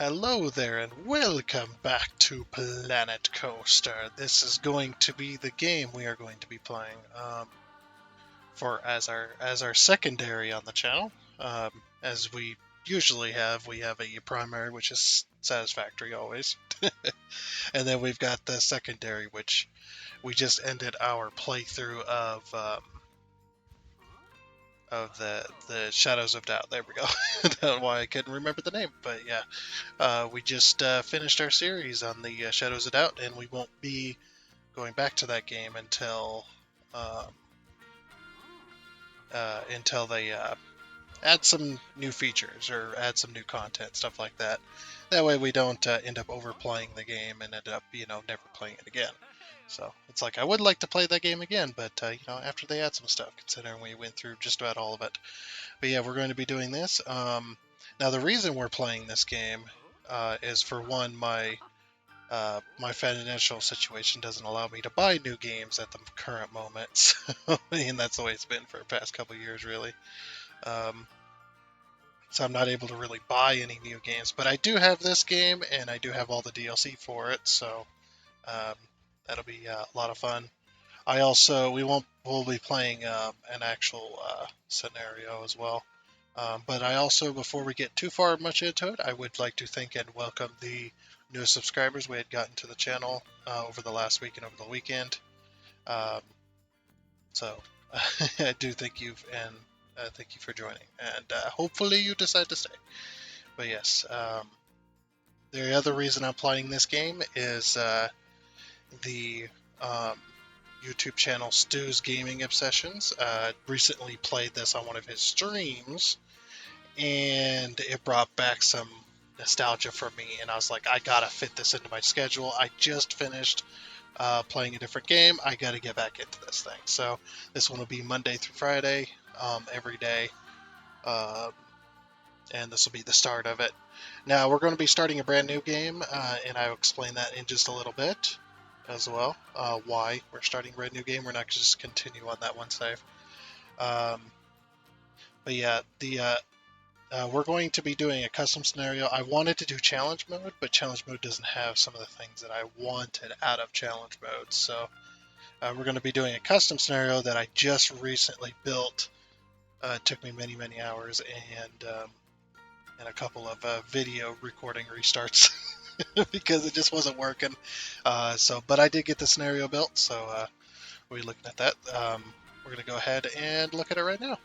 Hello there, and welcome back to Planet Coaster. This is going to be the game we are going to be playing for as our secondary on the channel. As we usually have, we have a primary, which is satisfactory always, and then we've got the secondary, which we just ended our playthrough of the Shadows of Doubt. There we go. That's why I couldn't remember the name, but yeah. We just finished our series on the Shadows of Doubt, and we won't be going back to that game um, until they add some new features or add some new content, stuff like that. That way, we don't end up overplaying the game and end up, never playing it again. So it's like I would like to play that game again, but after they add some stuff, considering we went through just about all of it. But yeah, we're going to be doing this. Now, the reason we're playing this game is for one, my financial situation doesn't allow me to buy new games at the current moment. So, and that's the way it's been for the past couple of years, really. Um, so I'm not able to really buy any new games, but I do have this game, and I do have all the DLC for it. So um, that'll be a lot of fun. I also we'll be playing an actual scenario as well. But I also, before we get too far much into it, I would like to thank and welcome the new subscribers we had gotten to the channel over the last week and over the weekend. Um, so I do thank you, and thank you for joining. And hopefully you decide to stay. But yes, the other reason I'm playing this game is the um, YouTube channel Stu's Gaming Obsessions recently played this on one of his streams, and it brought back some nostalgia for me. And I was like, I gotta fit this into my schedule. I just finished playing a different game. I gotta get back into this thing. So this one will be Monday through Friday, every day, um, and this will be the start of it. Now we're going to be starting a brand new game, and I'll explain that in just a little bit as well. Why we're starting a brand new game. We're not just continue on that one save. Um, but yeah, the we're going to be doing a custom scenario. I wanted to do challenge mode, but challenge mode doesn't have some of the things that I wanted out of challenge mode. So we're going to be doing a custom scenario that I just recently built. It took me many, many hours and a couple of video recording restarts because it just wasn't working. But I did get the scenario built, so we're looking at that. We're going to go ahead and look at it right now.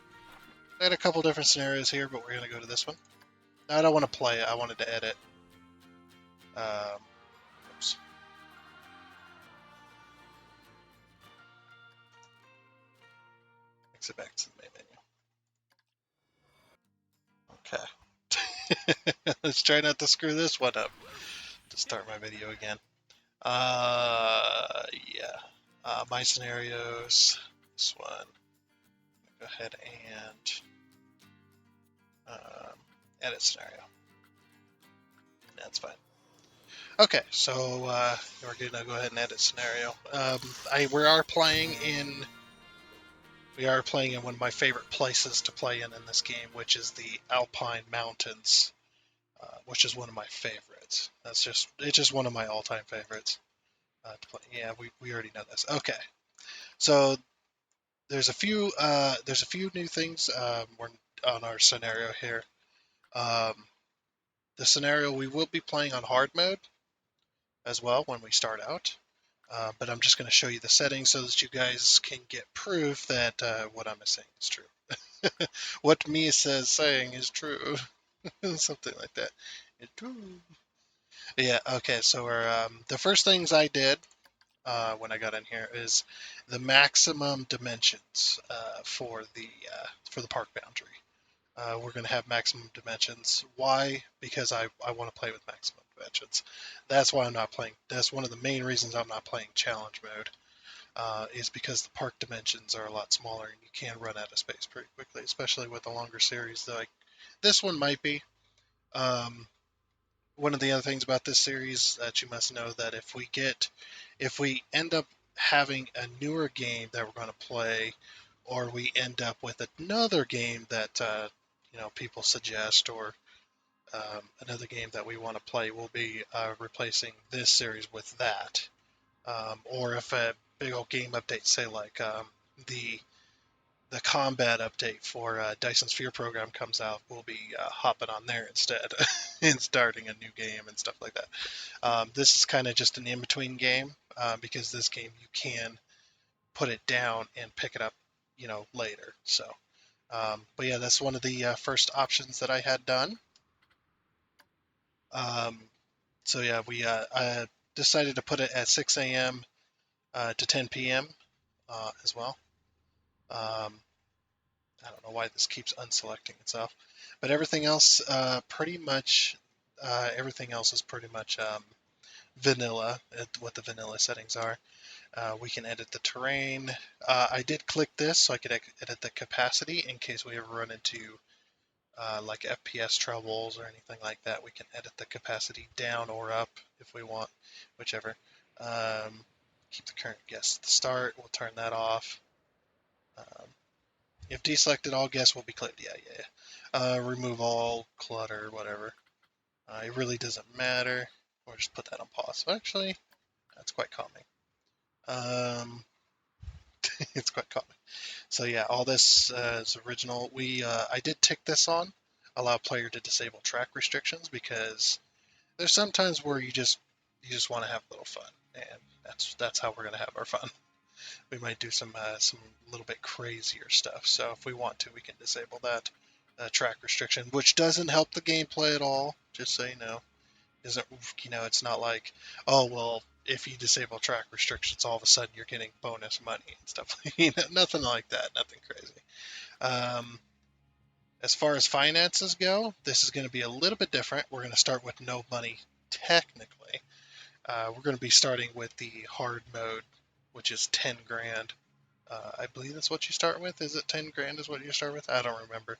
I had a couple different scenarios here, but we're going to go to this one. I don't want to play it. I wanted to edit. Um, oops. Exit back to the main menu. Okay. Let's try not to screw this one up to start my video again. Yeah. My scenarios. This one. Go ahead and edit scenario. That's fine. Okay, so we're gonna go ahead and edit scenario. We are playing in one of my favorite places to play in this game, which is the Alpine Mountains, which is one of my favorites. It's just one of my all-time favorites to play. Yeah, we already know this. Okay, so there's a few new things we're on our scenario here. Um, the scenario we will be playing on hard mode as well when we start out. But I'm just going to show you the settings so that you guys can get proof that what I'm saying is true. What me says saying is true. Something like that. It's true. Yeah, okay, so the first things I did when I got in here is the maximum dimensions for the park boundary. We're going to have maximum dimensions. Why? Because I want to play with maximum dimensions. That's why I'm not playing. That's one of the main reasons I'm not playing challenge mode. Is because the park dimensions are a lot smaller and you can run out of space pretty quickly, especially with a longer series. Like this one might be. Um, One of the other things about this series that you must know that if we end up having a newer game that we're going to play, or we end up with another game that people suggest, or Another game that we want to play will be replacing this series with that. Or if a big old game update, say like the the combat update for Dyson Sphere program comes out, we'll be hopping on there instead and starting a new game and stuff like that. This is kind of just an in-between game because this game you can put it down and pick it up, later. So, but yeah, that's one of the first options that I had done. Um, so yeah, we I decided to put it at 6 a.m. To 10 p.m. As well. Um, I don't know why this keeps unselecting itself, but everything else is pretty much vanilla. What the vanilla settings are. We can edit the terrain. I did click this so I could edit the capacity in case we ever run into like FPS troubles or anything like that. We can edit the capacity down or up if we want, whichever. Um, Keep the current guest at the start. We'll turn that off. Um, if deselected, all guests will be clipped. Yeah, yeah, yeah. Remove all clutter, whatever. It really doesn't matter. Or just put that on pause. Actually, that's quite calming. Um, it's quite calming. So yeah, all this is original. I did tick this on, allow player to disable track restrictions because there's sometimes where you just want to have a little fun, and that's how we're gonna have our fun. We might do some little bit crazier stuff. So if we want to, we can disable that track restriction, which doesn't help the gameplay at all. Just so you know, isn't it's not like, oh well, if you disable track restrictions, all of a sudden you're getting bonus money and stuff. Nothing like that. Nothing crazy. Um, as far as finances go, this is going to be a little bit different. We're going to start with no money technically. We're going to be starting with the hard mode, which is 10 grand. I believe that's what you start with. Is it 10 grand is what you start with? I don't remember.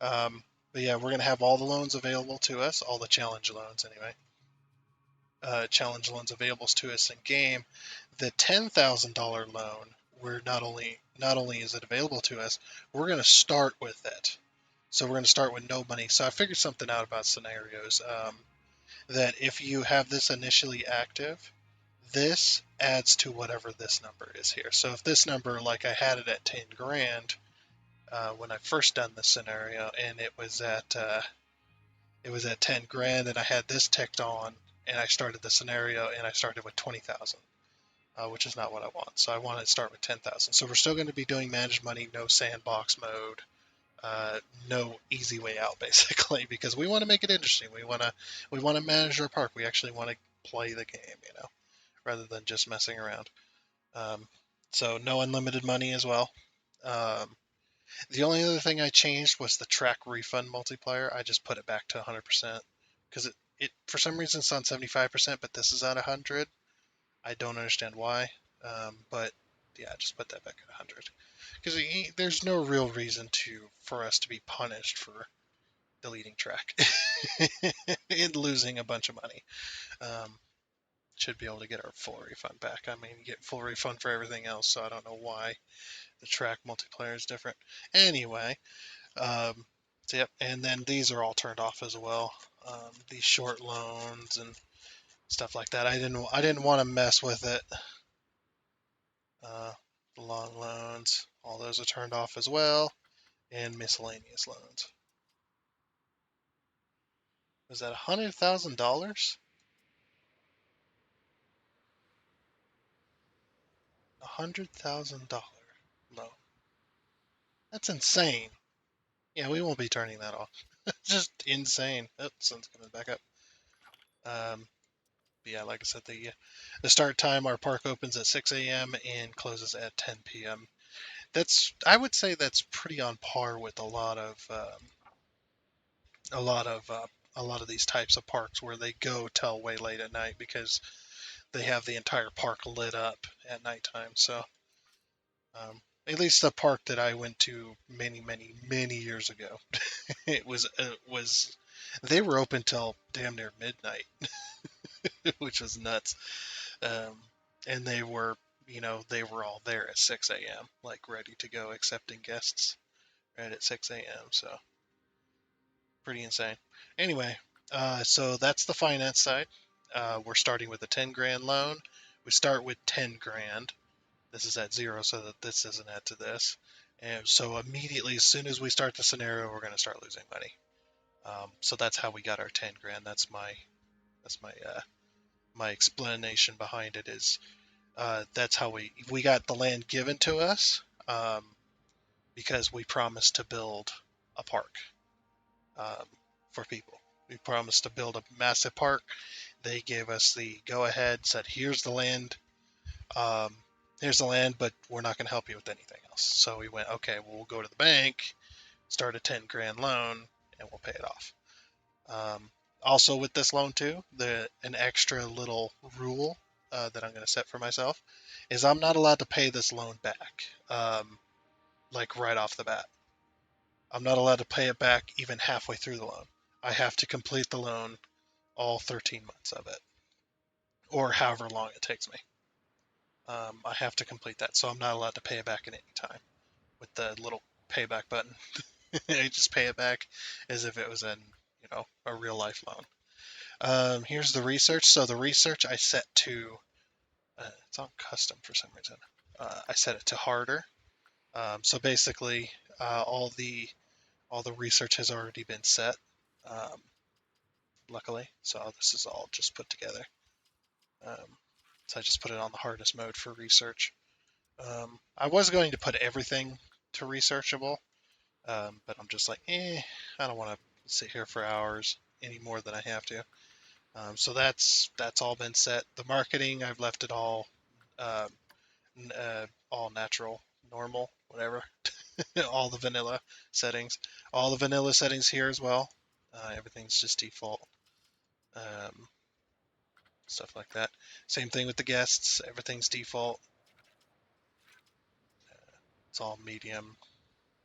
But yeah, we're going to have all the loans available to us, all the challenge loans anyway. Challenge loans available to us in game. The $10,000 loan, we're not only is it available to us, we're going to start with it. So we're going to start with no money. So I figured something out about scenarios. That if you have this initially active, this adds to whatever this number is here. So if this number, like I had it at 10 grand when I first done this scenario, and it was at 10 grand, and I had this ticked on, and I started the scenario, and I started with 20,000, which is not what I want. So I want to start with 10,000. So we're still going to be doing managed money, no sandbox mode, uh, no easy way out, basically, because we want to make it interesting. We want to manage our park. We actually want to play the game, rather than just messing around. Um, so no unlimited money as well. Um, the only other thing I changed was the track refund multiplier. I just put it back to 100% because it for some reason it's on 75%, but this is at 100. I don't understand why, but yeah, just put that back at 100 because there's no real reason for us to be punished for deleting track and losing a bunch of money. Um, should be able to get our full refund back. I mean, you get full refund for everything else, so I don't know why the track multiplayer is different. Anyway, so yep, and then these are all turned off as well. These short loans and stuff like that. I didn't want to mess with it. The long loans, all those are turned off as well, and miscellaneous loans. Was that $100,000? $100,000 loan. That's insane. Yeah, we won't be turning that off. Just insane. Oh, sun's coming back up. Um, yeah, like I said, the start time, our park opens at 6 a.m. and closes at 10 p.m. I would say that's pretty on par with a lot of a lot of these types of parks where they go till way late at night because they have the entire park lit up at nighttime. So at least the park that I went to many, many, many years ago, it was they were open till damn near midnight, which was nuts. Um, and they were all there at 6 a.m., like ready to go, accepting guests right at 6 a.m. So pretty insane. Anyway, so that's the finance side. We're starting with a 10 grand loan. We start with 10 grand. This is at zero, so that this doesn't add to this. And so immediately, as soon as we start the scenario, we're going to start losing money. So that's how we got our 10 grand. That's my explanation behind it. Is that's how we got the land given to us, because we promised to build a park, um, for people. We promised to build a massive park. They gave us the go ahead, said, um, here's the land, but we're not going to help you with anything else. So we went, okay, well, we'll go to the bank, start a 10 grand loan, and we'll pay it off. Um, Also, with this loan too, an extra little rule that I'm going to set for myself is I'm not allowed to pay this loan back, like right off the bat. I'm not allowed to pay it back even halfway through the loan. I have to complete the loan, all 13 months of it, or however long it takes me. I have to complete that, so I'm not allowed to pay it back at any time with the little payback button. I just pay it back as if it was a real life loan. Here's the research. So the research I set to it's on custom for some reason. I set it to harder. So basically, all the research has already been set. Um, Luckily, so this is all just put together. Um, so I just put it on the hardest mode for research. I was going to put everything to researchable, but I'm just like, I don't want to sit here for hours any more than I have to. So that's all been set. The marketing, I've left it uh, all natural, normal, whatever. All the vanilla settings, all the vanilla settings here as well. Everything's just default, um, stuff like that. Same thing with the guests. Everything's default. It's all medium,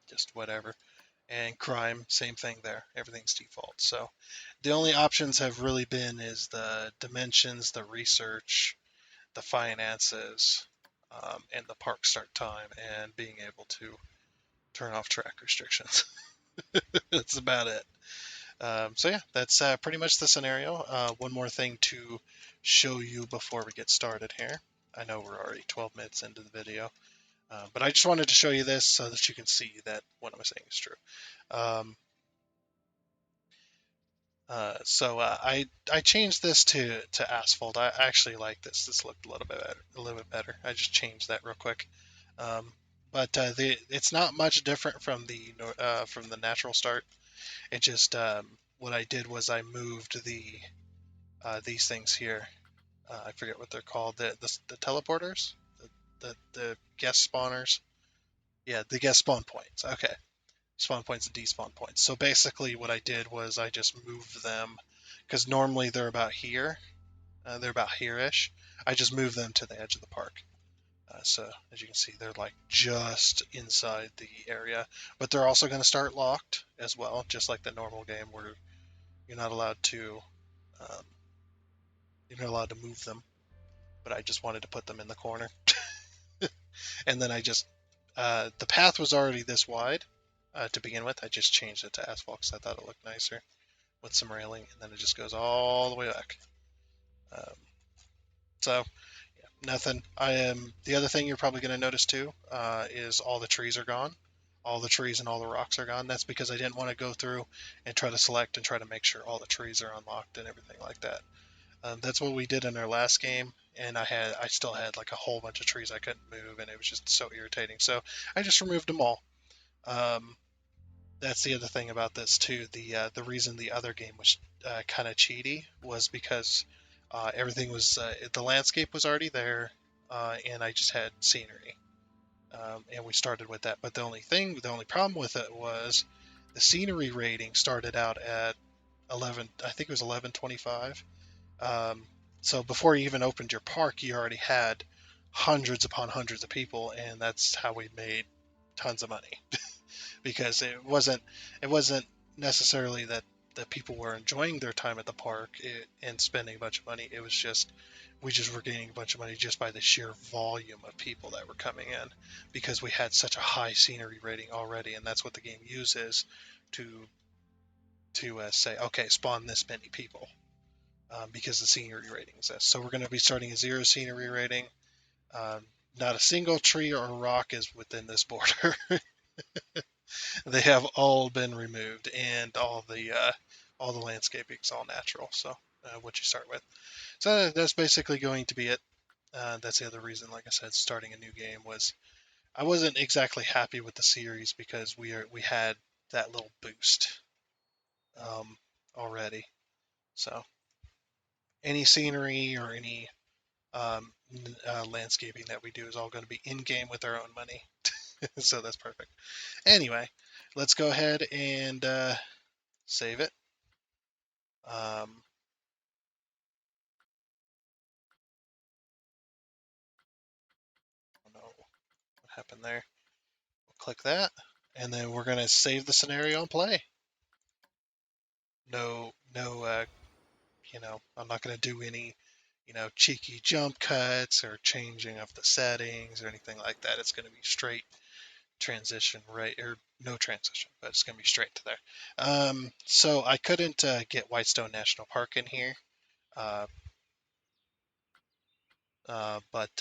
just whatever. And crime, same thing there. Everything's default. So the only options have really been is the dimensions, the research, the finances, and the park start time, and being able to turn off track restrictions. That's about it. So yeah, that's pretty much the scenario. One more thing to show you before we get started here. I know we're already 12 minutes into the video, but I just wanted to show you this so that you can see that what I'm saying is true. Um, so I changed this to asphalt. I actually like this. This looked a little bit better. I just changed that real quick. Um, but it's not much different from the natural start. It just what I did was I moved these things here. I forget what they're called. The teleporters, the guest spawners. Yeah, the guest spawn points. Okay, spawn points and despawn points. So basically, what I did was I just moved them because normally they're about here. They're about here-ish. I just moved them to the edge of the park. So as you can see, they're like just inside the area, but they're also going to start locked as well, just like the normal game where you're not allowed to um, you're not allowed to move them. But I just wanted to put them in the corner, and then the path was already this wide to begin with. I just changed it to asphalt because I thought it looked nicer with some railing, and then it just goes all the way back. Um, so yeah, nothing. I am the other thing you're probably going to notice too is all the trees are gone. All the trees and all the rocks are gone. That's because I didn't want to go through and try to select and try to make sure all the trees are unlocked and everything like that. That's what we did in our last game, and I still had like a whole bunch of trees I couldn't move, and it was just so irritating. So I just removed them all. Um, that's the other thing about this too. The reason the other game was kind of cheaty was because everything was the landscape was already there, and I just had scenery, and we started with that. But the only problem with it was the scenery rating started out at 11. I think it was 1125. Um, so before you even opened your park, you already had hundreds upon hundreds of people, and that's how we made tons of money because it wasn't necessarily that people were enjoying their time at the park and spending a bunch of money. It was just we just were gaining a bunch of money just by the sheer volume of people that were coming in because we had such a high scenery rating already, and that's what the game uses to say, okay, spawn this many people, because the scenery rating is this. So we're going to be starting a 0 scenery rating. Um, Not a single tree or rock is within this border. They have all been removed, and all the landscaping is all natural. So what you start with. So that's basically going to be it. That's the other reason, like I said, starting a new game was I wasn't exactly happy with the series because we had that little boost um, already. So any scenery or any landscaping that we do is all going to be in game with our own money. So that's perfect. Anyway, let's go ahead and save it. Um, I don't know what happened there. We'll click that, and then we're going to save the scenario and play. No, no, I'm not going to do any, cheeky jump cuts or changing of the settings or anything like that. It's going to be straight transition, right? Or no transition, but it's going to be straight to there. So I couldn't get Whitestone National Park in here, uh, but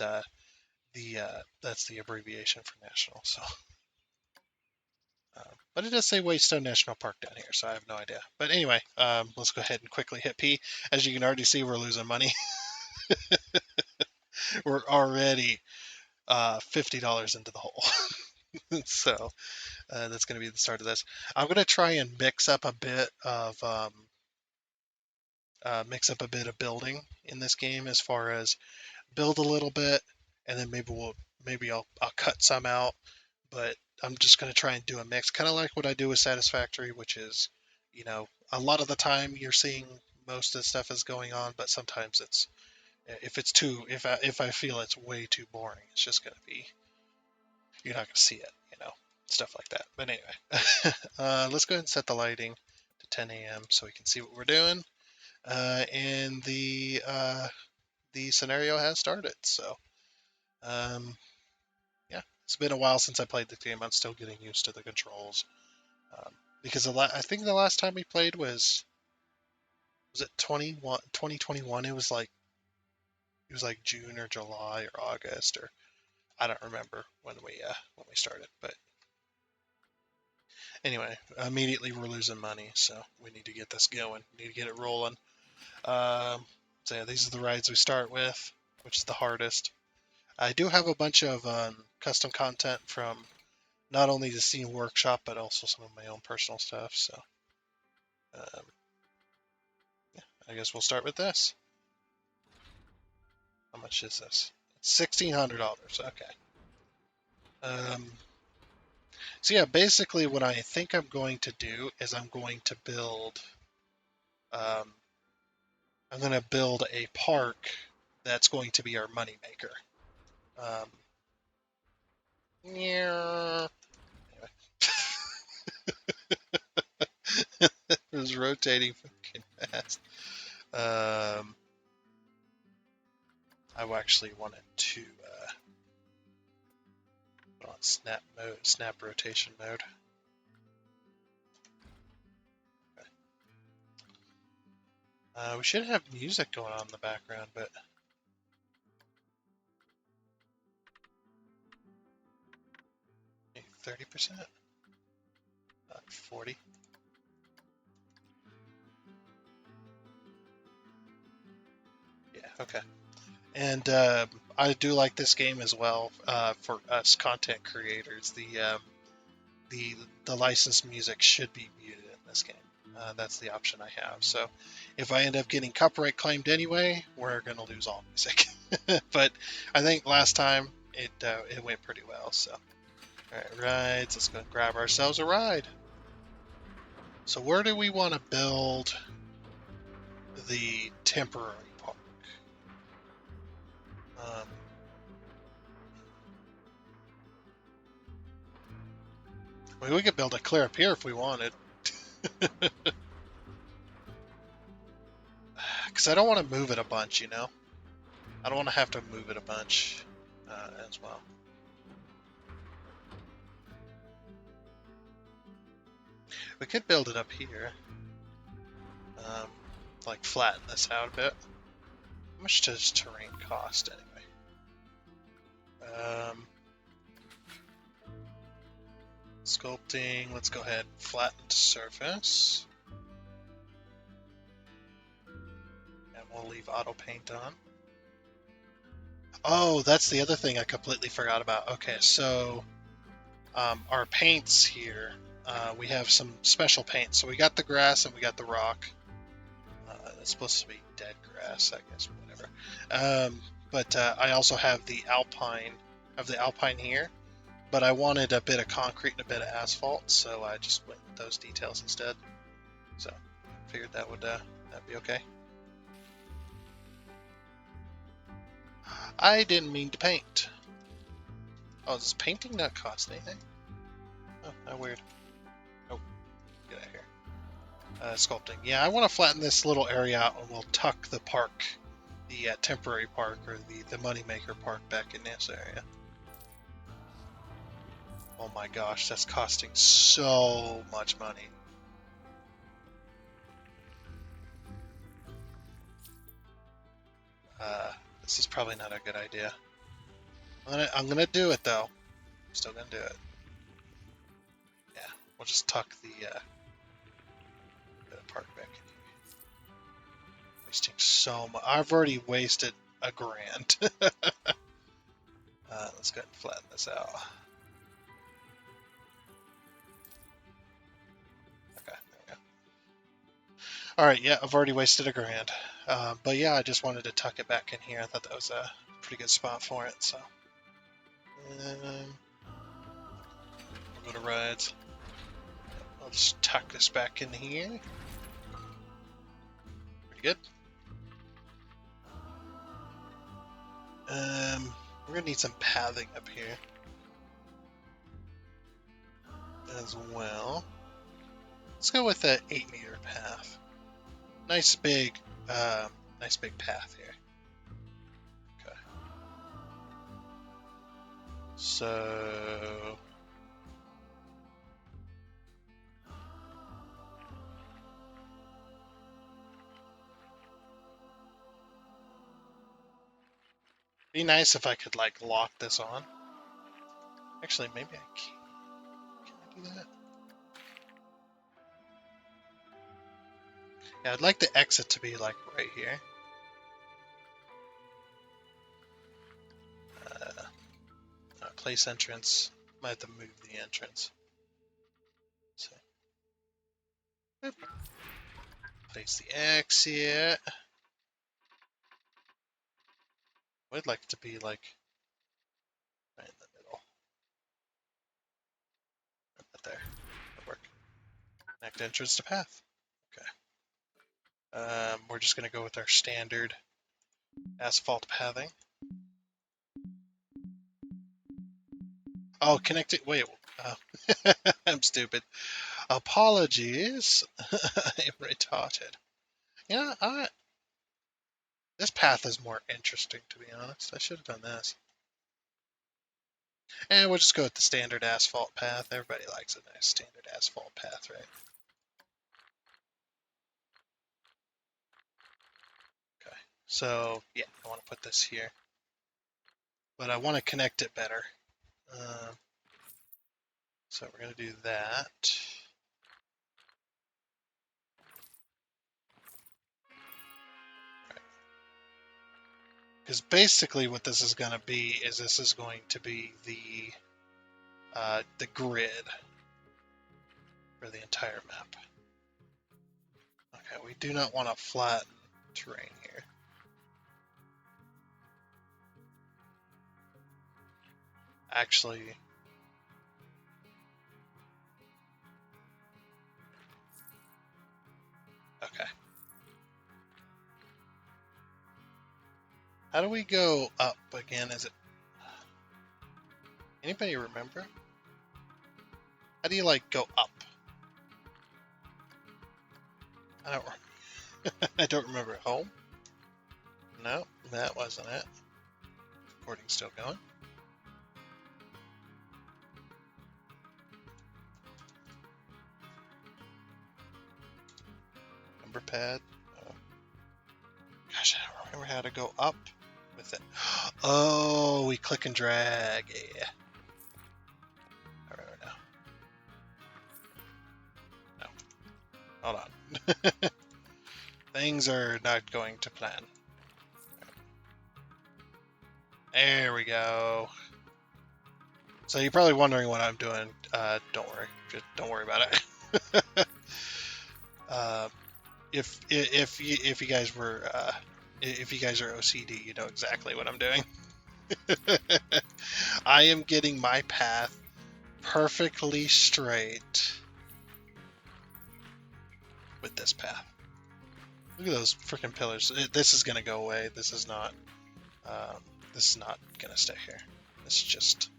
the that's the abbreviation for national. So, but it does say Whitestone National Park down here, so I have no idea. But anyway, let's go ahead and quickly hit P. As you can already see, we're losing money. We're already $50 into the hole. So that's going to be the start of this. I'm going to try and mix up a bit of building in this game, as far as build a little bit, and then maybe I'll cut some out. But I'm just going to try and do a mix, kind of like what I do with Satisfactory, which is, a lot of the time you're seeing most of the stuff is going on, but sometimes it's if I feel it's way too boring, it's just going to be you're not going to see it, stuff like that. But anyway, let's go ahead and set the lighting to 10 a.m. so we can see what we're doing. And the scenario has started. So, um, yeah, it's been a while since I played the game. I'm still getting used to the controls. Because I think the last time we played was it 2021? It was like June or July or August, or I don't remember when we started. But anyway, immediately we're losing money, so we need to get this going. We need to get it rolling. So yeah, these are the rides we start with, which is the hardest. I do have a bunch of custom content from not only the Steam Workshop, but also some of my own personal stuff. So um, yeah, I guess we'll start with this. How much is this? It's $1,600. Okay. Um, so yeah, basically what I think I'm going to do is um, I'm going to build a park that's going to be our moneymaker. Yeah. It was rotating fucking fast. I actually wanted to put on snap rotation mode. Okay. We should have music going on in the background, but 30%, 40. Yeah, okay. And I do like this game as well. For us content creators, the the licensed music should be muted in this game. That's the option I have. So if I end up getting copyright claimed anyway, we're gonna lose all music. But I think last time it went pretty well. So all right, rides. Let's go grab ourselves a ride. So where do we want to build the temporary park? Um, I mean, we could build it clear up here if we wanted. Because I don't want to move it a bunch, I don't want to have to move it a bunch as well. We could build it up here. Um, like flatten this out a bit. How much does terrain cost anyway? Sculpting, let's go ahead and flatten the surface. And we'll leave auto paint on. Oh, that's the other thing I completely forgot about. Okay, so our paints here, we have some special paints. So we got the grass and we got the rock. It's supposed to be dead grass, I guess, whatever. But I also have the alpine. I have the alpine here, but I wanted a bit of concrete and a bit of asphalt, so I just went with those details instead. So I figured that would that'd be okay. I didn't mean to paint. Oh, does painting not cost anything? Oh, how weird. Oh, get out of here. Sculpting. Yeah, I want to flatten this little area out and we'll tuck the park, the temporary park or the moneymaker park back in this area. Oh my gosh, that's costing so much money. This is probably not a good idea. I'm gonna do it though. I'm still gonna do it. Yeah, we'll just tuck the park back in here. Wasting so much. I've already wasted a grand. Let's go ahead and flatten this out. Okay, there we go. All right, yeah, I've already wasted a grand. But yeah, I just wanted to tuck it back in here. I thought that was a pretty good spot for it. So we'll go to rides. I'll just tuck this back in here. Pretty good. We're gonna need some pathing up here as well. Let's go with an 8-meter path. Nice big path here. Okay. So be nice if I could like lock this on. Actually, maybe I can. Can I do that? Yeah, I'd like the exit to be like right here. Place entrance. Might have to move the entrance. So, place the exit. I'd like it to be like right in the middle. Right there. That'll work. Connect entrance to path. Okay. We're just gonna go with our standard asphalt pathing. Oh, connect it. Wait. I'm stupid. Apologies. I'm retarded. Yeah, this path is more interesting, to be honest. I should have done this. And we'll just go with the standard asphalt path. Everybody likes a nice standard asphalt path, right? Okay. So, yeah, I want to put this here. But I want to connect it better. So we're going to do that. Because basically what this is going to be is this is going to be the grid for the entire map. Okay, we do not want to flatten terrain here. Actually, okay. How do we go up again? Is it... Anybody remember? How do you, like, go up? I don't remember. Home? No, that wasn't it. Recording's still going. rubber pad. Oh. Gosh, I don't remember how to go up with it. Oh, we click and drag. Yeah. I remember now. No. Hold on. Things are not going to plan. There we go. So you're probably wondering what I'm doing. Don't worry. Just don't worry about it. If you guys were if you guys are OCD, you know exactly what I'm doing. I am getting my path perfectly straight with this path. Look at those freaking pillars. This is gonna go away. This is not. This is not gonna stay here. It's just.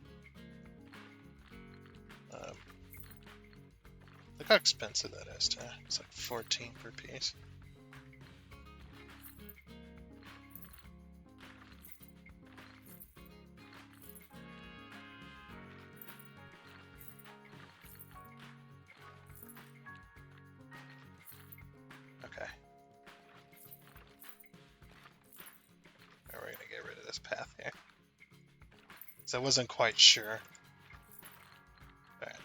Look how expensive that is, too. It's like 14 per piece. Okay. Now we're gonna get rid of this path here. So I wasn't quite sure. Alright.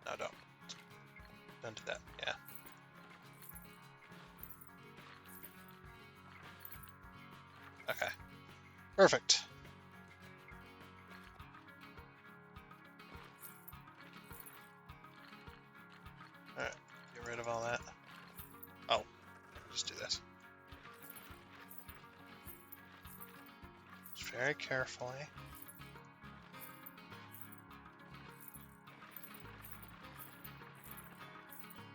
No, don't do that. Yeah. Okay. Perfect. Alright. Get rid of all that. Oh. Just do this. Just very carefully.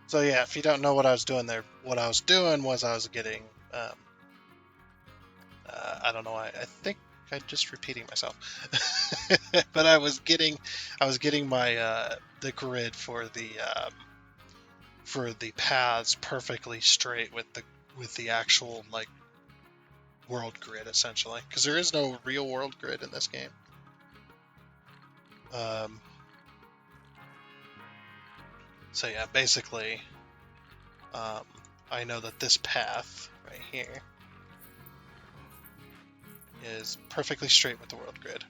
So yeah, if you don't know what I was doing there, what I was doing was I was getting, I don't know why, I think I'm just repeating myself, but I was getting my, the grid for the paths perfectly straight with the actual, like, world grid, essentially, because there is no real world grid in this game. So yeah, basically, I know that this path right here is perfectly straight with the world grid.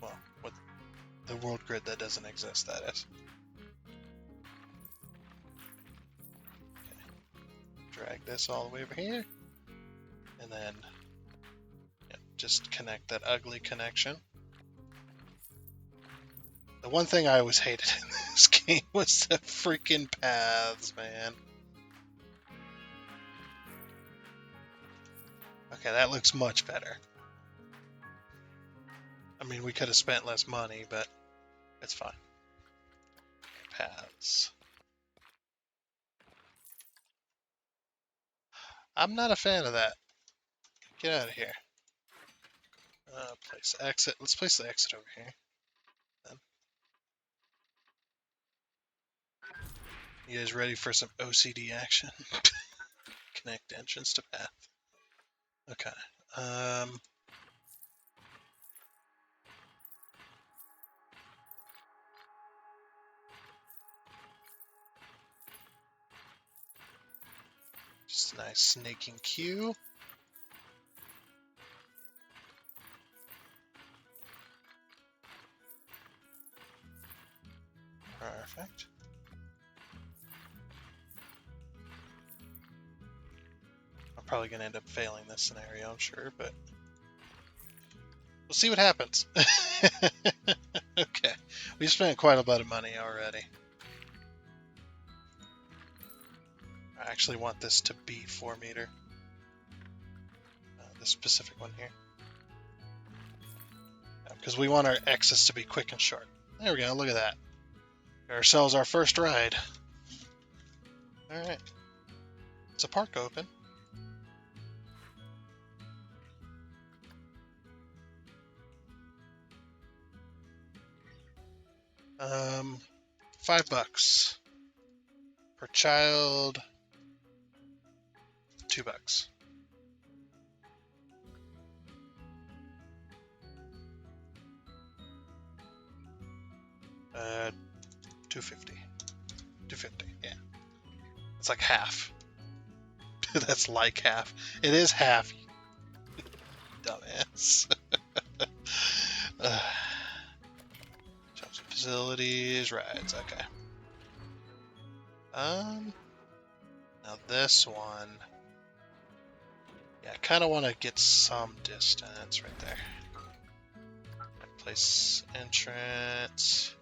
Well, with the world grid that doesn't exist, that is. Okay. Drag this all the way over here, and then just connect that ugly connection. The one thing I always hated in this game was the freaking paths, man. Okay, that looks much better. I mean, we could have spent less money, but it's fine. Paths. I'm not a fan of that. Get out of here. Place exit. Let's place the exit over here. Then. You guys ready for some OCD action? Connect entrance to path. Okay. Just a nice snaking queue. Perfect. I'm probably going to end up failing this scenario, I'm sure, but we'll see what happens. Okay. We spent quite a bit of money already. I actually want this to be 4 meter. This specific one here. Because we want our X's to be quick and short. There we go, look at that. Got ourselves our first ride. Alright. Is a park open? $5 per child. $2. 250. 250, yeah. It's like half. That's like half. It is half, you dumbass. Jobs and facilities, rides, okay. Now this one, yeah, I kind of want to get some distance right there. Place entrance.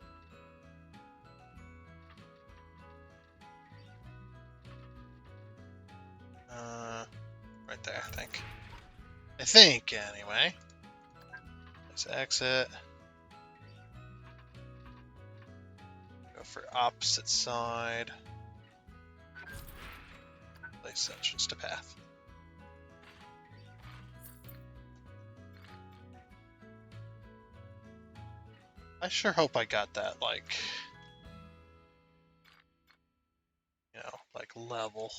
Right there, I think. I think, anyway. Place exit. Go for opposite side. Place entrance to path. I sure hope I got that, like, you know, like level.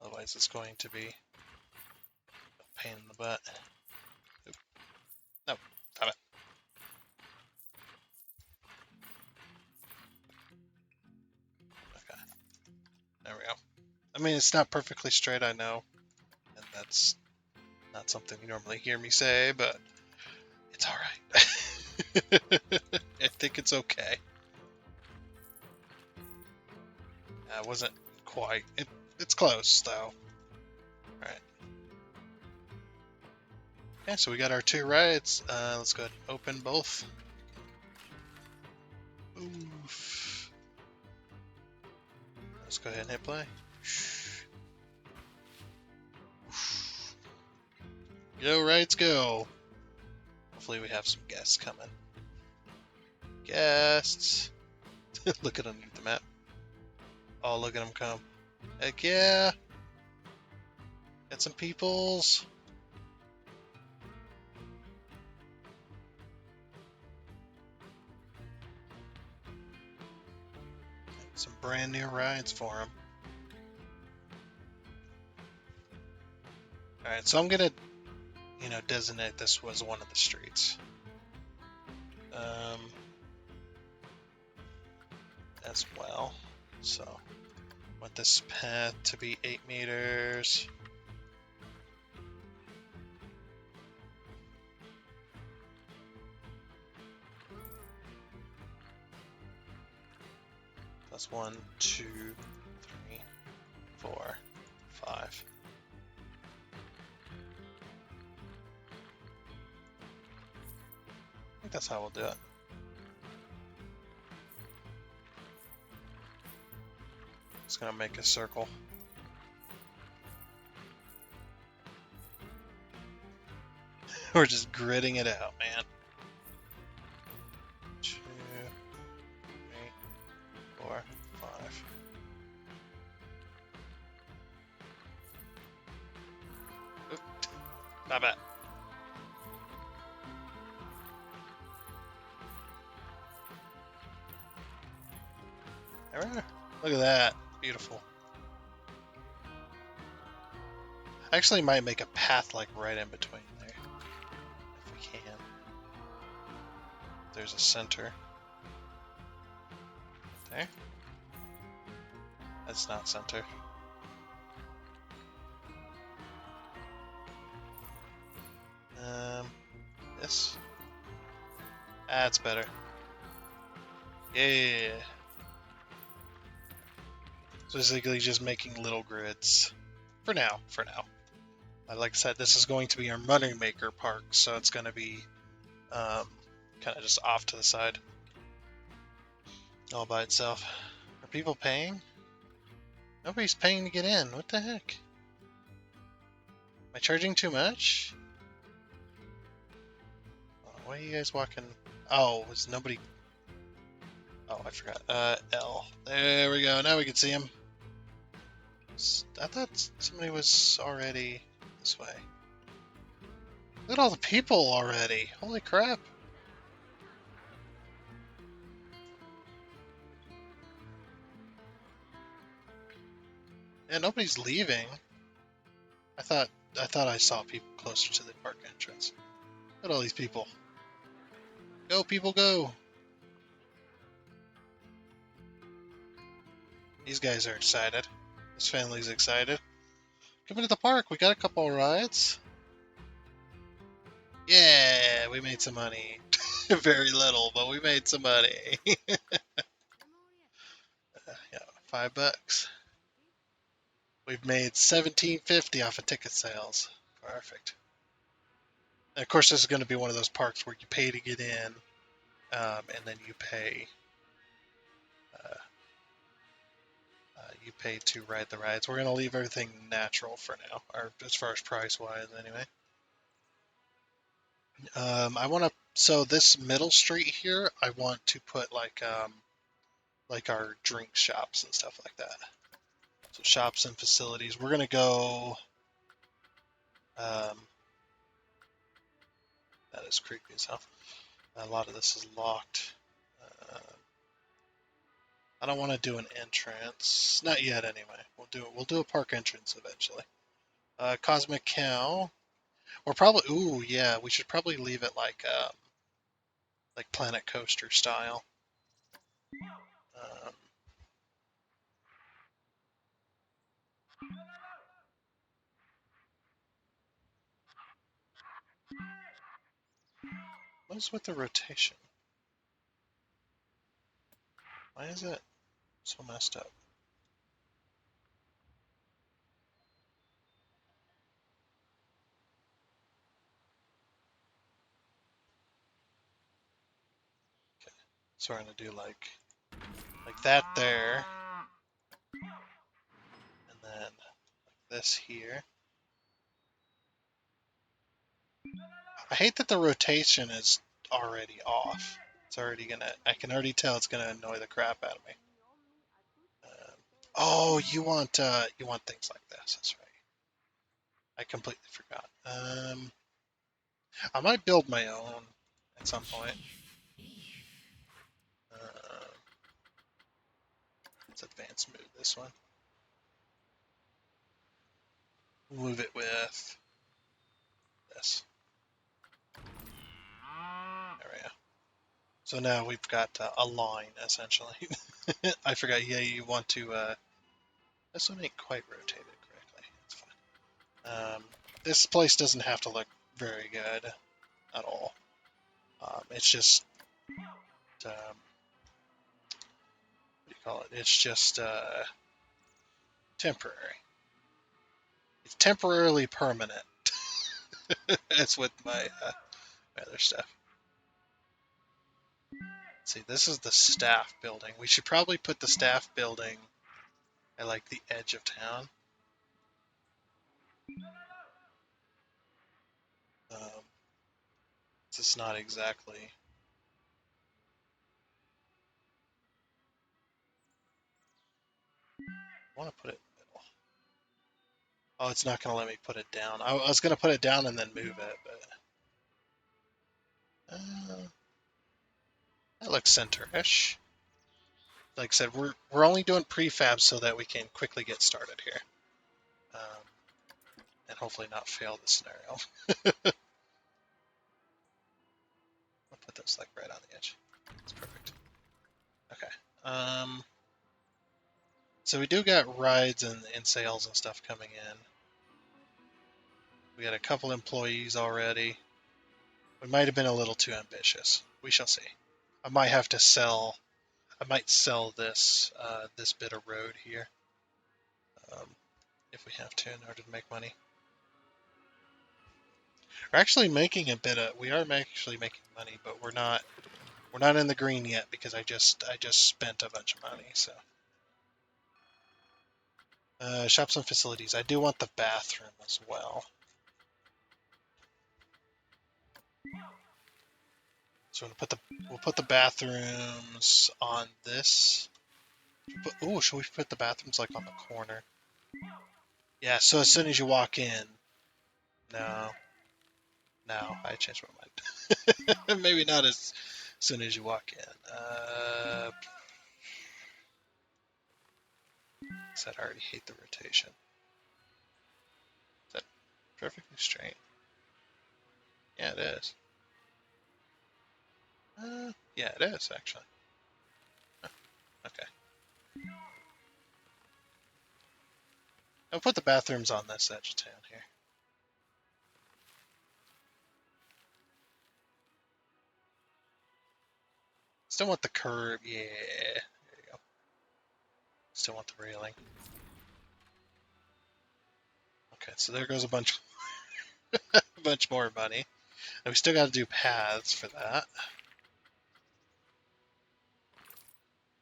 Otherwise it's going to be a pain in the butt. Oop. No, stop it. Okay, there we go. I mean, it's not perfectly straight, I know. And that's not something you normally hear me say, but it's alright. I think it's okay. It wasn't quite. It's close, though. Alright. Okay, so we got our 2 rides. Let's go ahead and open both. Oof. Let's go ahead and hit play. Go, rides, go. Hopefully we have some guests coming. Guests. Look at underneath the map. Oh, look at them come. Heck yeah. Got some peoples. Some brand new rides for them. Alright, so I'm gonna, designate this was one of the streets. As well. So, want this path to be 8 meters. Plus 1, 2, 3, 4, 5. I think that's how we'll do it. Just gonna make a circle. We're just gridding it out, man. 2, 3, 4, 5. Oop, not bad. Alright, look at that. Beautiful. I actually might make a path like right in between there. If we can. There's a center. There. That's not center. This. That's better. Yeah. So basically just making little grids. For now. Like I said, this is going to be our Moneymaker Park, so it's going to be kind of just off to the side. All by itself. Are people paying? Nobody's paying to get in. What the heck? Am I charging too much? Why are you guys walking? Oh, was nobody... Oh, I forgot. L. There we go. Now we can see him. I thought somebody was already this way. Look at all the people already. Holy crap. Yeah, nobody's leaving. I thought I saw people closer to the park entrance. Look at all these people. Go, people, go. These guys are excited. This family's excited. Coming to the park. We got a couple of rides. Yeah, we made some money. Very little, but we made some money. Yeah, $5. We've made 17.50 off of ticket sales. Perfect. And of course, this is going to be one of those parks where you pay to get in, and then uh, you pay to ride the rides. We're going to leave everything natural for now, or as far as price wise, anyway. I want to. So this middle street here, I want to put like our drink shops and stuff like that. So shops and facilities. We're gonna go. Um, that is creepy as hell. A lot of this is locked. Uh, I don't want to do an entrance. Not yet, anyway. We'll do it. We'll do a park entrance eventually. Cosmic Cow. We're probably. Ooh, yeah. We should probably leave it like Planet Coaster style. Um, what is with the rotation? Why is it so messed up? Okay. So we're gonna do like that there, and then like this here. I hate that the rotation is already off. It's already gonna. I can already tell it's gonna annoy the crap out of me. Oh, you want things like this. That's right. I completely forgot. I might build my own at some point. Uh, let's advance move this one. We'll move it with this. There we go. So now we've got a line essentially. I forgot. Yeah, you want to. This one ain't quite rotated correctly. It's fine. This place doesn't have to look very good at all. It's just what do you call it? It's just temporary. It's temporarily permanent. It's with my other stuff. Let's see, this is the staff building. We should probably put the staff building at like the edge of town. It's not exactly. I want to put it in the middle. Oh, it's not going to let me put it down. I was going to put it down and then move it, but that looks center-ish. Like I said, we're only doing prefab so that we can quickly get started here, and hopefully not fail the scenario. I'll put this like right on the edge. That's perfect. Okay. So we do got rides and sales and stuff coming in. We got a couple employees already. We might have been a little too ambitious. We shall see. I might have to sell. I might sell this bit of road here, um, if we have to in order to make money. We're actually making a bit of. We are actually making money, but we're not. We're not in the green yet because I just spent a bunch of money. So shops and facilities. I do want the bathroom as well. So we'll put the bathrooms on this. Oh, should we put the bathrooms like on the corner? Yeah. So as soon as you walk in, no, no, I changed my mind. Maybe not as soon as you walk in. Said I already hate the rotation. Is that perfectly straight? Yeah, it is. Yeah, it is actually. Okay. I'll put the bathrooms on this edge of town here. Still want the curb. Yeah. There you go. Still want the railing. Okay, so there goes a bunch more money. And we still got to do paths for that.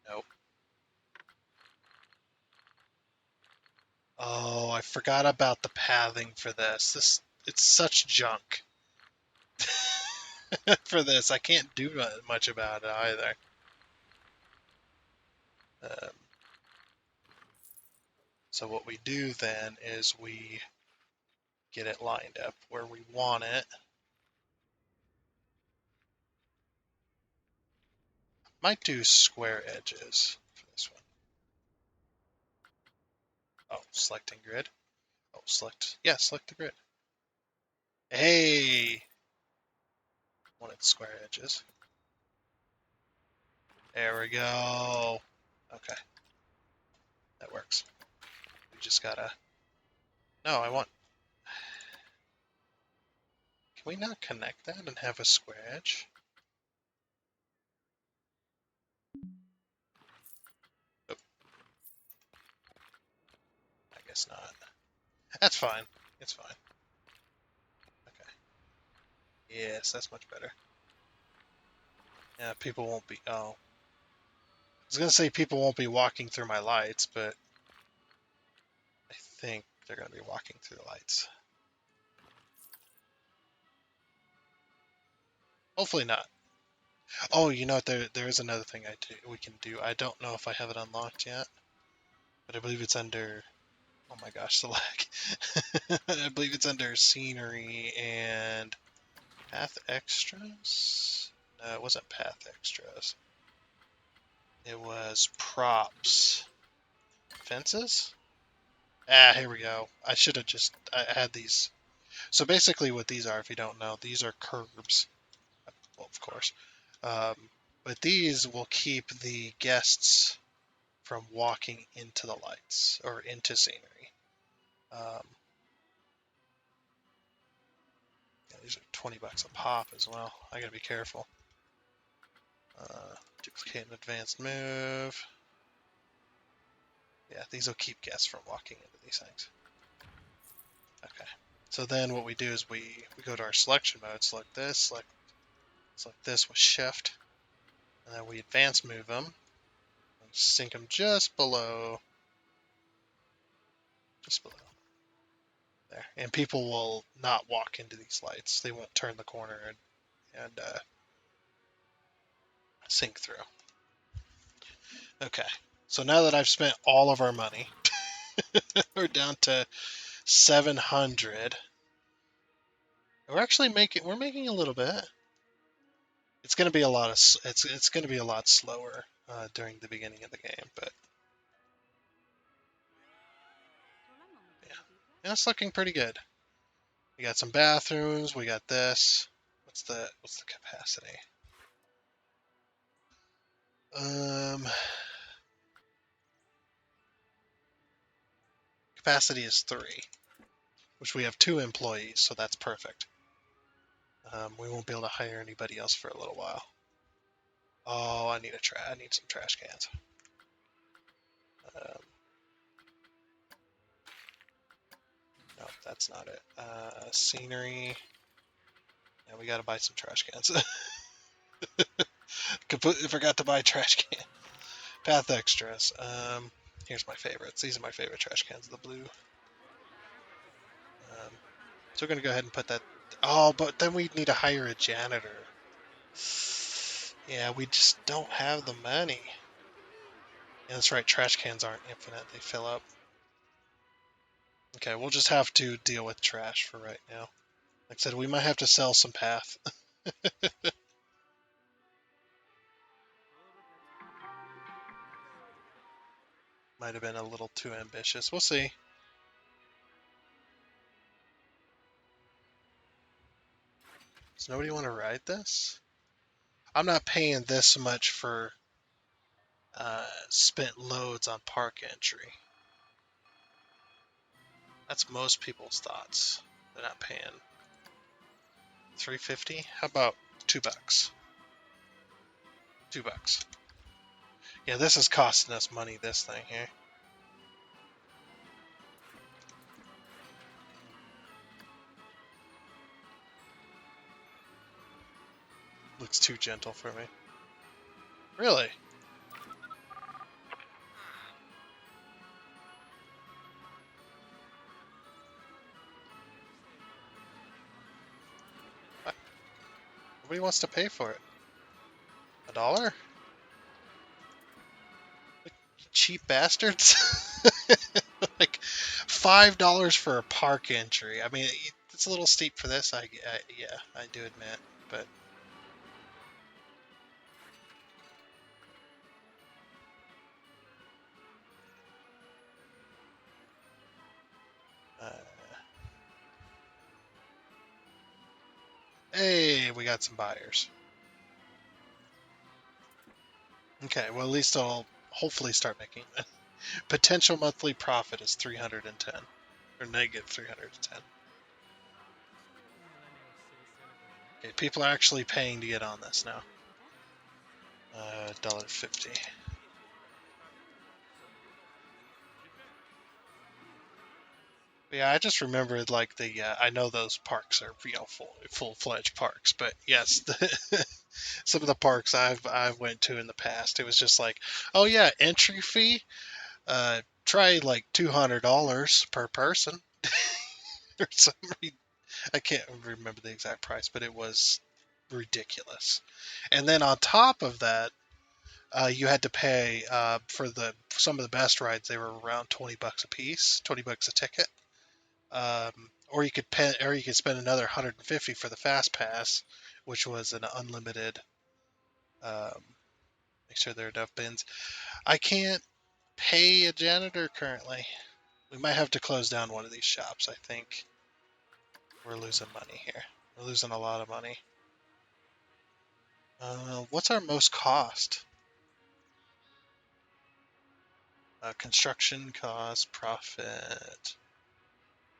Nope. Oh, I forgot about the pathing for this. It's such junk for this. I can't do much about it either. Um, so what we do then is we get it lined up where we want it. Might do square edges for this one. Oh, selecting grid. Oh, select the grid. Hey! Wanted square edges. There we go. Okay, that works. We just gotta... No, I want... Can we not connect that and have a square edge? Oh, I guess not. That's fine. It's fine. Okay. Yes, that's much better. Yeah, people won't be... Oh. I was gonna say people won't be walking through my lights, but I think they're gonna be walking through the lights. Hopefully not. Oh, you know what? There is another thing we can do. I don't know if I have it unlocked yet, but I believe it's under... Oh my gosh, the lag. I believe it's under scenery and path extras? No, it wasn't path extras. It was props. Fences? Ah, here we go. I should have I had these. So basically what these are, if you don't know, these are curbs. Well, of course. Um, but these will keep the guests from walking into the lights or into scenery. Um, yeah, these are 20 bucks a pop as well. I gotta be careful. Duplicate an advanced move. Yeah, these will keep guests from walking into these things. Okay. So then what we do is we go to our selection mode, select this, select this with shift, and then we advance move them, and sink them just below there. And people will not walk into these lights. They won't turn the corner and sink through. Okay. So now that I've spent all of our money, we're down to 700. We're making a little bit. It's going to be a lot of it's going to be a lot slower during the beginning of the game, but yeah, it's looking pretty good. We got some bathrooms. We got this. What's the capacity? Um, Capacity is 3, which we have 2 employees, so that's perfect. We won't be able to hire anybody else for a little while. Oh, I need some trash cans. Um, no, that's not it. Scenery. Yeah, we got to buy some trash cans. Completely forgot to buy trash can. Path extras. Here's my favorites. These are my favorite trash cans. The blue. So we're gonna go ahead and put that. Oh, but then we need to hire a janitor. Yeah, we just don't have the money. Yeah, that's right. Trash cans aren't infinite; they fill up. Okay, we'll just have to deal with trash for right now. Like I said, we might have to sell some path. Might have been a little too ambitious. We'll see. Does nobody want to ride this? I'm not paying this much for spent loads on park entry. That's most people's thoughts. They're not paying $3.50. How about $2? $2. Yeah, this is costing us money. This thing here. Looks too gentle for me. Really? Nobody wants to pay for it. $1? Cheap bastards. Like $5 for a park entry. I mean, it's a little steep for this. Yeah, I do admit, but uh, hey, we got some buyers. Okay, well at least I'll hopefully start making it. Potential monthly profit is 310 or negative 310. Okay, people are actually paying to get on this now. $1.50. Yeah, I just remembered like I know those parks are full-fledged parks, but yes, some of the parks I've went to in the past, it was just like, oh yeah, entry fee, try like $200 per person or something. I can't remember the exact price, but it was ridiculous. And then on top of that, you had to pay for some of the best rides. They were around $20 a piece, $20 a ticket. Or you could pay, or you could spend another 150 for the fast pass, which was an unlimited. Um, make sure there are enough bins. I can't pay a janitor currently. We might have to close down one of these shops. I think we're losing money here. We're losing a lot of money. What's our most cost? Construction cost, profit,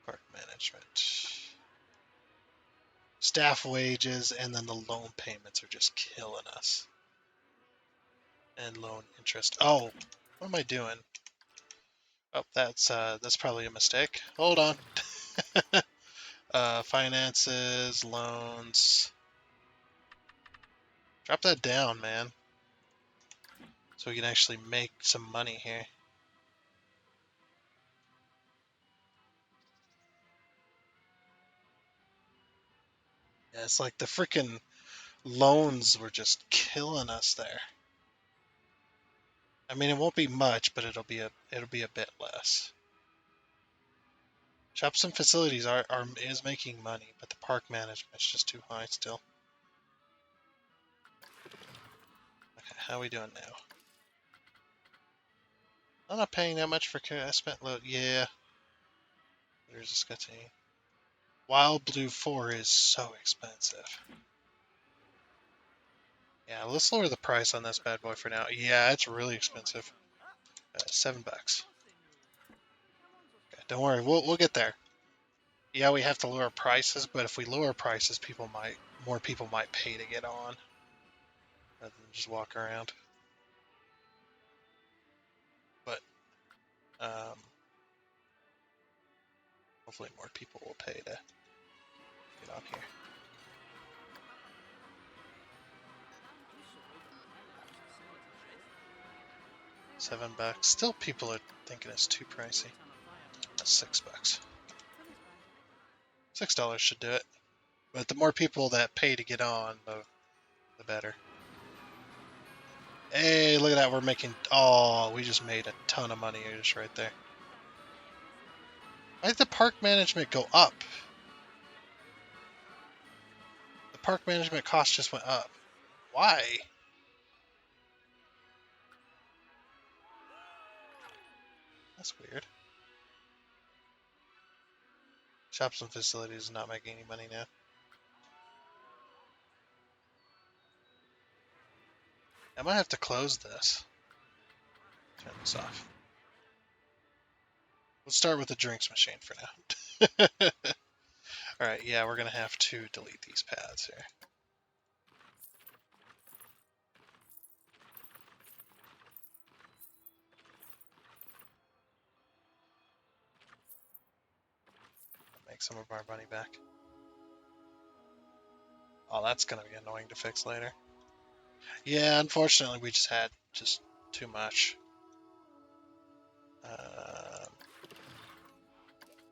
park management, staff wages, and then the loan payments are just killing us. And loan interest. Oh, what am I doing? Oh, that's probably a mistake. Hold on. Finances, loans. Drop that down, man, so we can actually make some money here. Yeah, it's like the freaking loans were just killing us there. I mean, it won't be much, but it'll be a bit less. Shops and facilities is making money, but the park management is just too high still. Okay, how are we doing now? I'm not paying that much for I spent load. Yeah, there's a Scotty. Wild Blue 4 is so expensive. Yeah, let's lower the price on this bad boy for now. Yeah, it's really expensive. $7. Okay, don't worry, we'll get there. Yeah, we have to lower prices, but if we lower prices, more people might pay to get on rather than just walk around. But um, hopefully more people will pay to get on here. $7. Still, people are thinking it's too pricey. That's $6. $6 should do it. But the more people that pay to get on, the better. Hey, look at that. We're making. Oh, we just made a ton of money just right there. Why did the park management go up? The park management cost just went up. Why? That's weird. Shops and facilities is not making any money now. I might have to close this. Turn this off. Let's start with the drinks machine for now. Alright, yeah, we're gonna have to delete these paths here. Make some of our money back. Oh, that's gonna be annoying to fix later. Yeah, unfortunately, we just had too much. Um,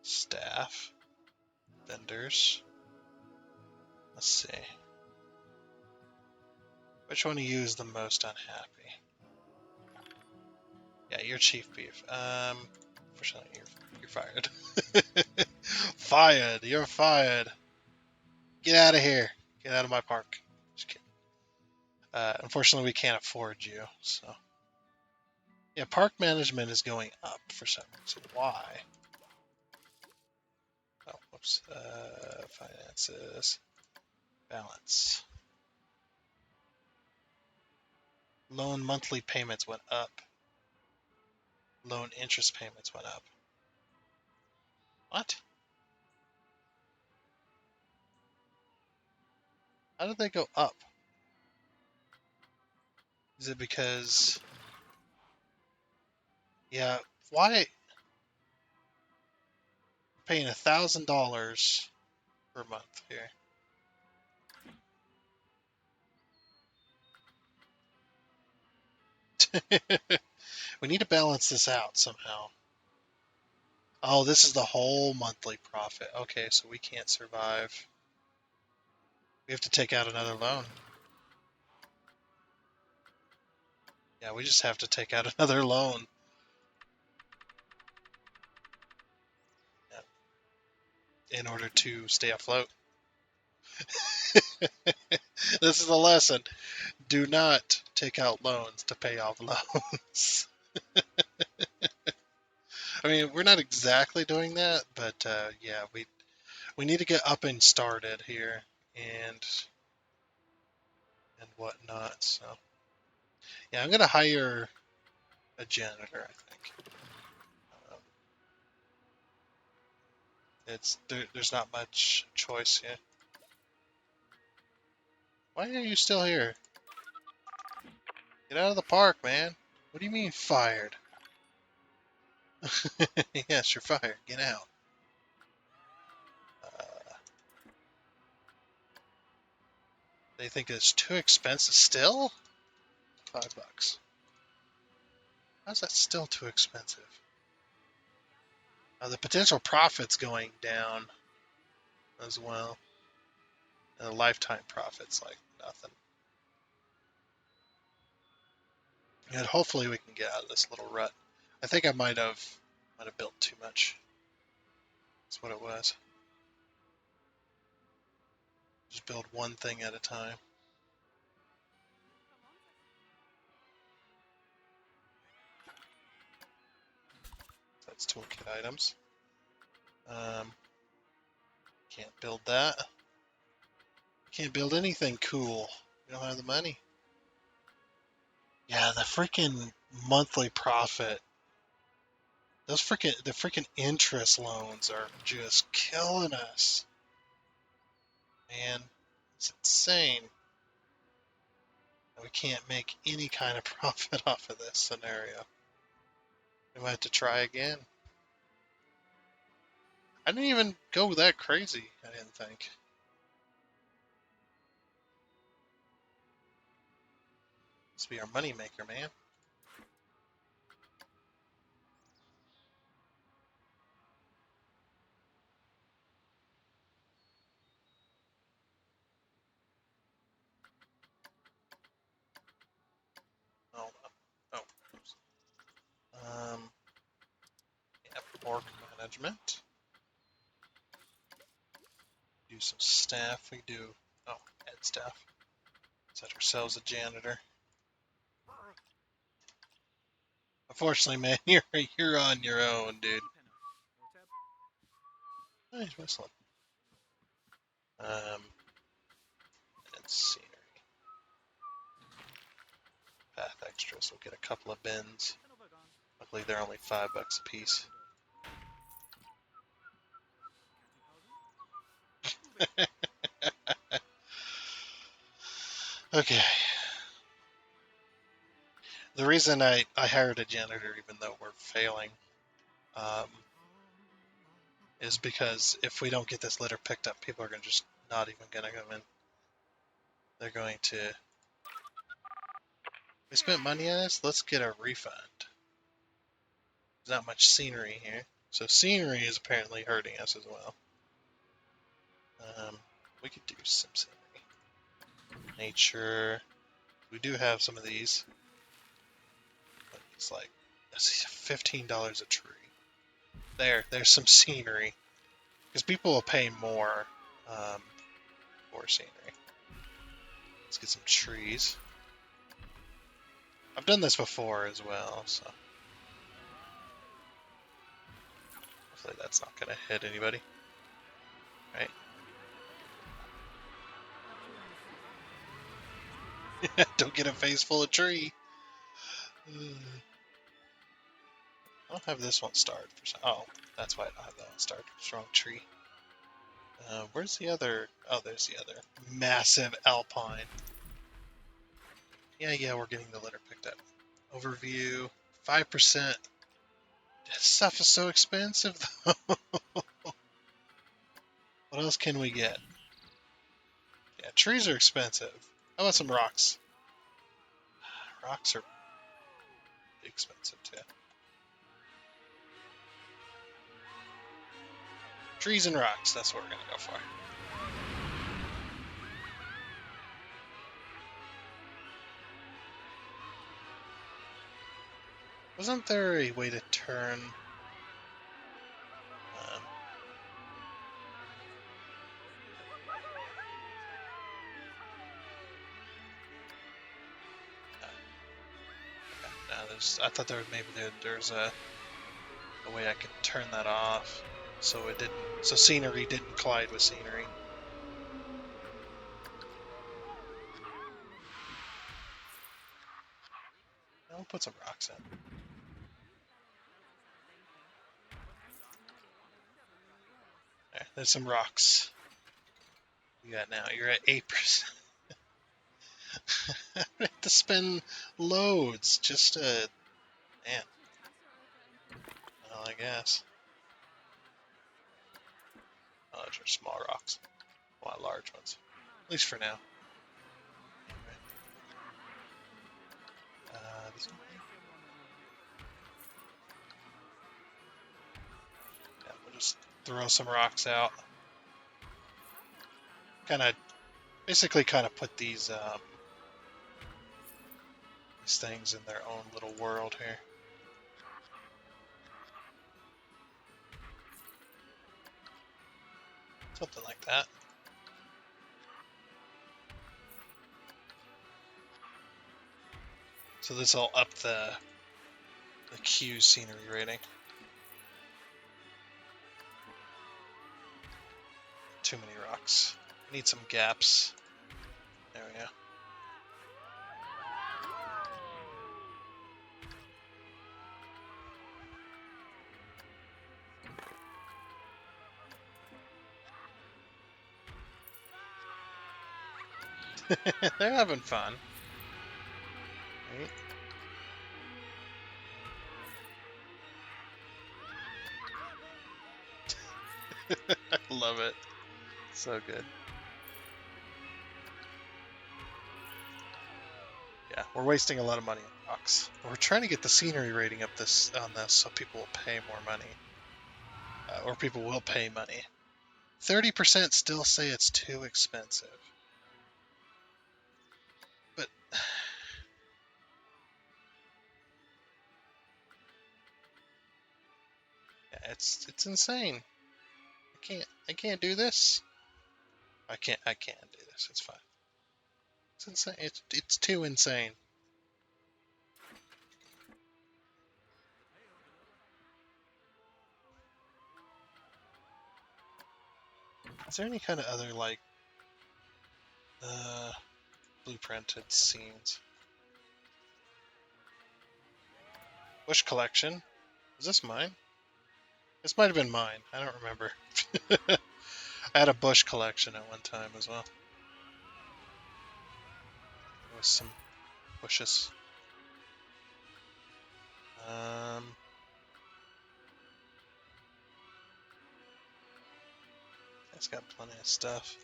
Staff, vendors. Let's see. Which one of you is the most unhappy? Yeah, you're chief beef. Unfortunately, you're fired. Fired. You're fired. Get out of here. Get out of my park. Just kidding. Unfortunately, we can't afford you. So yeah, park management is going up for some reason. Why? Oh, whoops. Finances. Balance. Loan monthly payments went up. Loan interest payments went up. What? How did they go up? Is it because... Yeah, why paying $1,000 per month here? We need to balance this out somehow. Oh, this is the whole monthly profit. Okay, so we can't survive. We have to take out another loan. Yeah, we just have to take out another loan. Yeah, in order to stay afloat. This is a lesson. Do not take out loans to pay off loans. I mean, we're not exactly doing that, but yeah, we need to get up and started here and whatnot. So yeah, I'm gonna hire a janitor. I think there's not much choice here. Why are you still here? Get out of the park, man. What do you mean fired? Yes, you're fired. Get out. Uh, they think it's too expensive still? $5. How's that still too expensive? The potential profit's going down as well. And the lifetime profit's like nothing. And hopefully we can get out of this little rut. I think I might have built too much. That's what it was. Just build one thing at a time. That's toolkit items. Can't build that. Can't build anything cool. We don't have the money. Yeah, the freaking monthly profit. The freaking interest loans are just killing us. Man, it's insane. We can't make any kind of profit off of this scenario. We might have to try again. I didn't even go that crazy, I didn't think. This be our money maker, man. Oh, oh. Oops. Yeah, pork management. Do some staff. We do. Oh, head staff. Set ourselves a janitor. Unfortunately, man, you're on your own, dude. Oh, he's whistling. And scenery. Path extras. We'll get a couple of bins. Luckily, they're only $5 a piece. Okay. The reason I hired a janitor, even though we're failing, um, is because if we don't get this litter picked up, people are gonna just not even gonna come in. They're going to. We spent money on this. Let's get a refund. There's not much scenery here, so scenery is apparently hurting us as well. We could do some scenery. Nature. We do have some of these. But it's like $15 a tree. There's some scenery. Because people will pay more for scenery. Let's get some trees. I've done this before as well, so hopefully that's not going to hit anybody. Right? Don't get a face full of tree. I don't have this one starred for some. Oh, that's why I don't have that one starred. Strong tree. Where's the other? Oh, there's the other. Massive alpine. Yeah, we're getting the litter picked up. Overview. 5%. This stuff is so expensive, though. What else can we get? Yeah, trees are expensive. How about some rocks? Rocks are expensive, too. Trees and rocks, that's what we're going to go for. Wasn't there a way to turn... Um, I thought there's a way I could turn that off so scenery didn't collide with scenery. I'll put some rocks in. There's some rocks. You got now. You're at 8%. I have to spend loads just to... Man. Well, I guess. Oh, those are small rocks. I want large ones. At least for now. This one here. Yeah, we'll just throw some rocks out. Basically put these things in their own little world here. Something like that. So this will up the Q scenery rating. Too many rocks. Need some gaps. There we go. They're having fun. Right? I love it. So good. Yeah, we're wasting a lot of money on rocks. We're trying to get the scenery rating up on this so people will pay more money. Or people will pay money. 30% still say it's too expensive. But yeah, it's insane. I can't do this. I can't do this. It's fine. It's insane. It's too insane. Is there any kind of other like blueprinted scenes? Bush collection. Is this mine? This might have been mine. I don't remember. I had a bush collection at one time as well. There was some bushes. It's got plenty of stuff.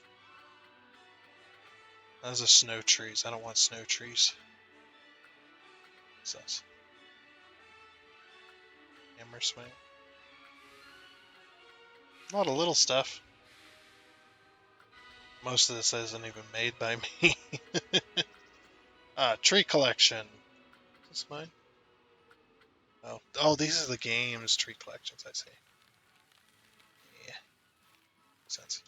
Those are snow trees. I don't want snow trees. So, hammer swing. A lot of little stuff. Most of this isn't even made by me. Tree collection. Is this mine? Oh, these are the games tree collections, I see. Yeah, makes sense.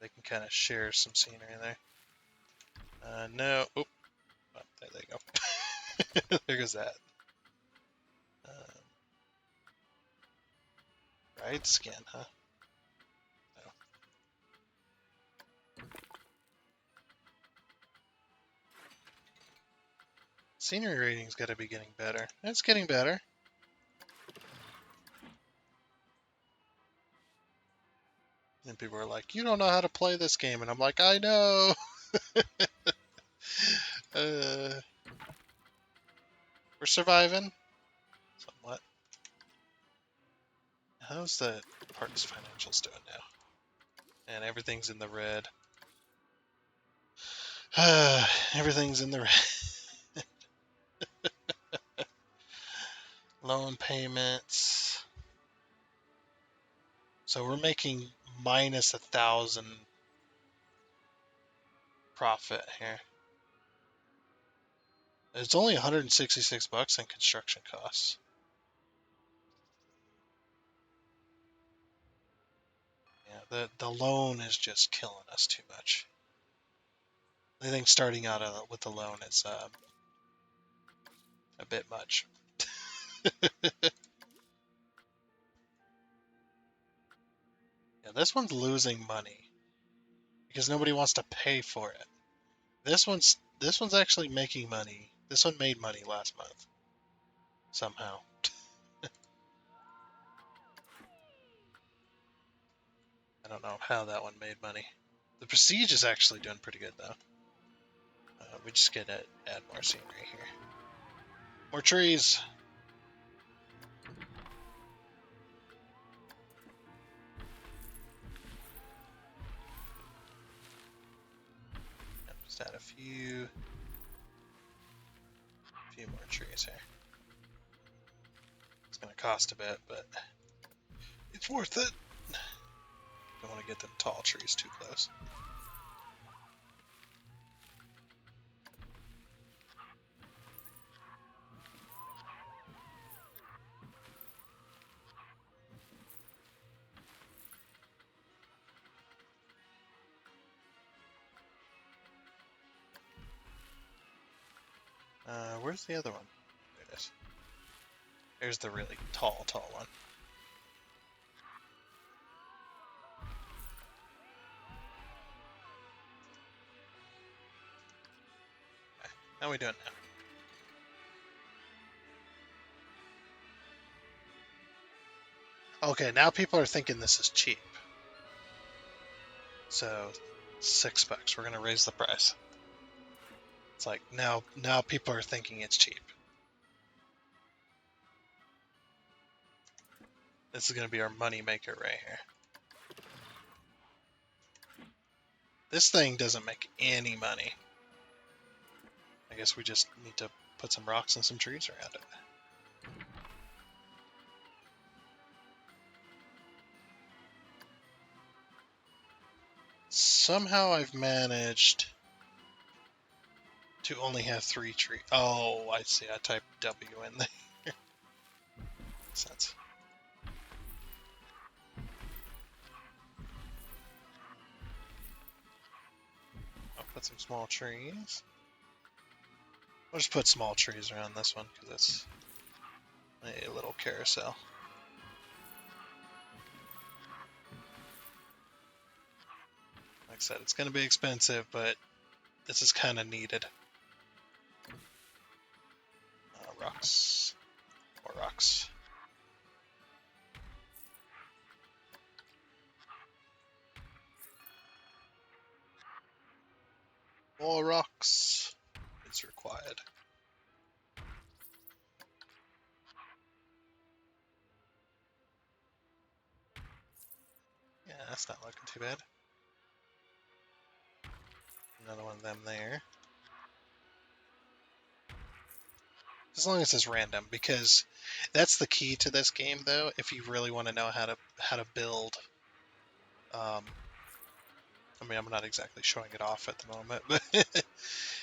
They can kind of share some scenery in there. No. Oh, there they go. There goes that. Ride skin, huh? No. Scenery rating's got to be getting better. It's getting better. And people are like, you don't know how to play this game. And I'm like, I know. We're surviving. Somewhat. How's the partner's financials doing now? And everything's in the red. Everything's in the red. Loan payments. So we're making minus 1,000 profit here. It's only 166 bucks in construction costs. Yeah, the loan is just killing us too much. I think starting out with the loan is a bit much. Yeah, this one's losing money because nobody wants to pay for it. This one's actually making money. This one made money last month somehow. I don't know how that one made money. The Prestige is actually doing pretty good though. We just gotta add more scenery here. More trees. Yep, just add a few more trees here. It's gonna cost a bit, but it's worth it. Don't want to get them tall trees too close. Where's the other one? There it is. There's the really tall one. Okay, how are we doing now? Okay, now people are thinking this is cheap. So, $6. We're gonna raise the price. It's like now people are thinking it's cheap. This is gonna be our money maker right here. This thing doesn't make any money. I guess we just need to put some rocks and some trees around it. Somehow I've managed to only have 3 trees. Oh, I see. I typed W in there. Makes sense. I'll put some small trees. I'll just put small trees around this one because it's a little carousel. Like I said, it's going to be expensive, but this is kind of needed. Rocks. More rocks. More rocks is required. Yeah, that's not looking too bad. Another one of them there. As long as it's random, because that's the key to this game, though. If you really want to know how to build, I mean, I'm not exactly showing it off at the moment, but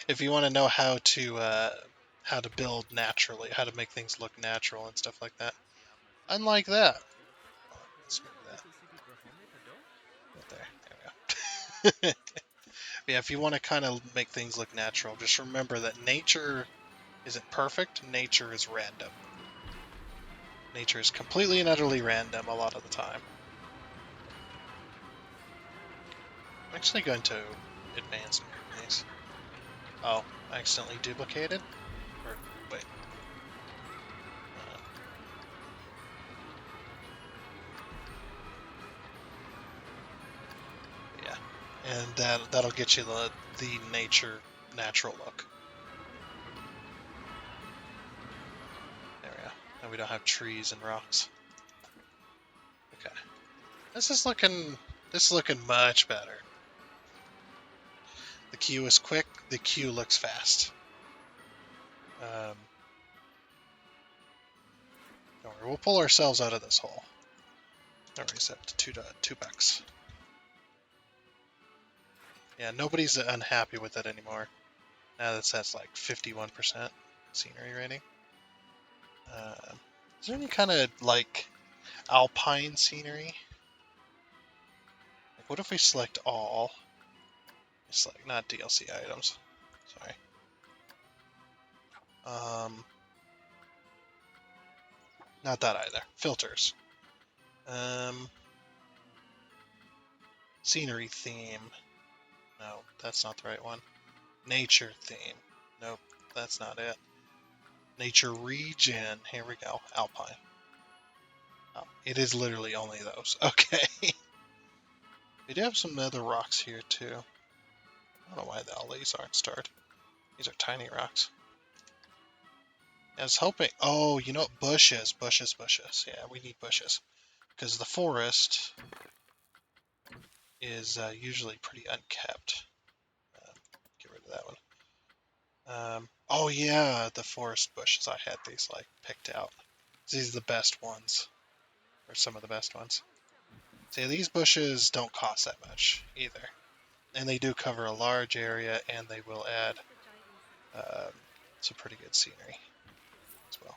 if you want to know how to build naturally, how to make things look natural and stuff like that, unlike that. Let's move that. Right there we go. Yeah, if you want to kind of make things look natural, just remember that nature isn't perfect. Nature is random. Nature is completely and utterly random a lot of the time. I'm actually going to advance and group these. Oh, I accidentally duplicated? Or, wait. Uh, yeah. And that'll get you the natural look. There we go. Now we don't have trees and rocks. Okay. This is looking much better. The queue is quick, the queue looks fast. Don't worry, we'll pull ourselves out of this hole. I'll reset to $2. Yeah, nobody's unhappy with it anymore. Now that's like 51% scenery rating. Is there any kind of like alpine scenery? Like, what if we select all? It's like not DLC items. Sorry. Not that either. Filters. Scenery theme. No, that's not the right one. Nature theme. Nope, that's not it. Nature region. Here we go. Alpine. Oh, it is literally only those. Okay. We do have some other rocks here too. I don't know why all these aren't starred. These are tiny rocks. I was hoping. Oh, you know what? Bushes. Bushes. Bushes. Yeah, we need bushes. Because the forest is usually pretty unkept. Get rid of that one. Oh yeah, the forest bushes. I had these like picked out. These are the best ones, or some of the best ones. See, these bushes don't cost that much either, and they do cover a large area, and they will add some pretty good scenery as well.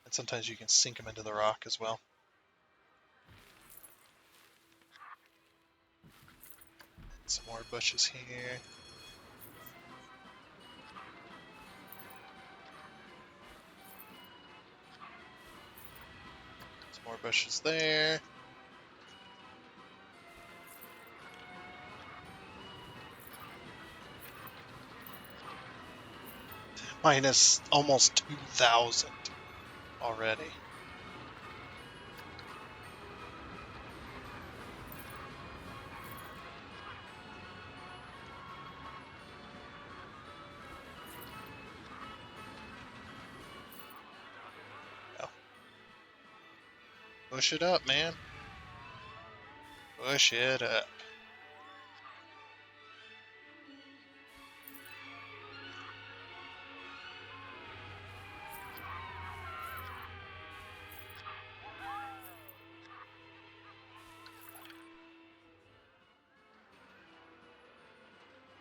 And sometimes you can sink them into the rock as well. Some more bushes here. Some more bushes there. Minus almost 2,000 already. Oh. Push it up, man. Push it up.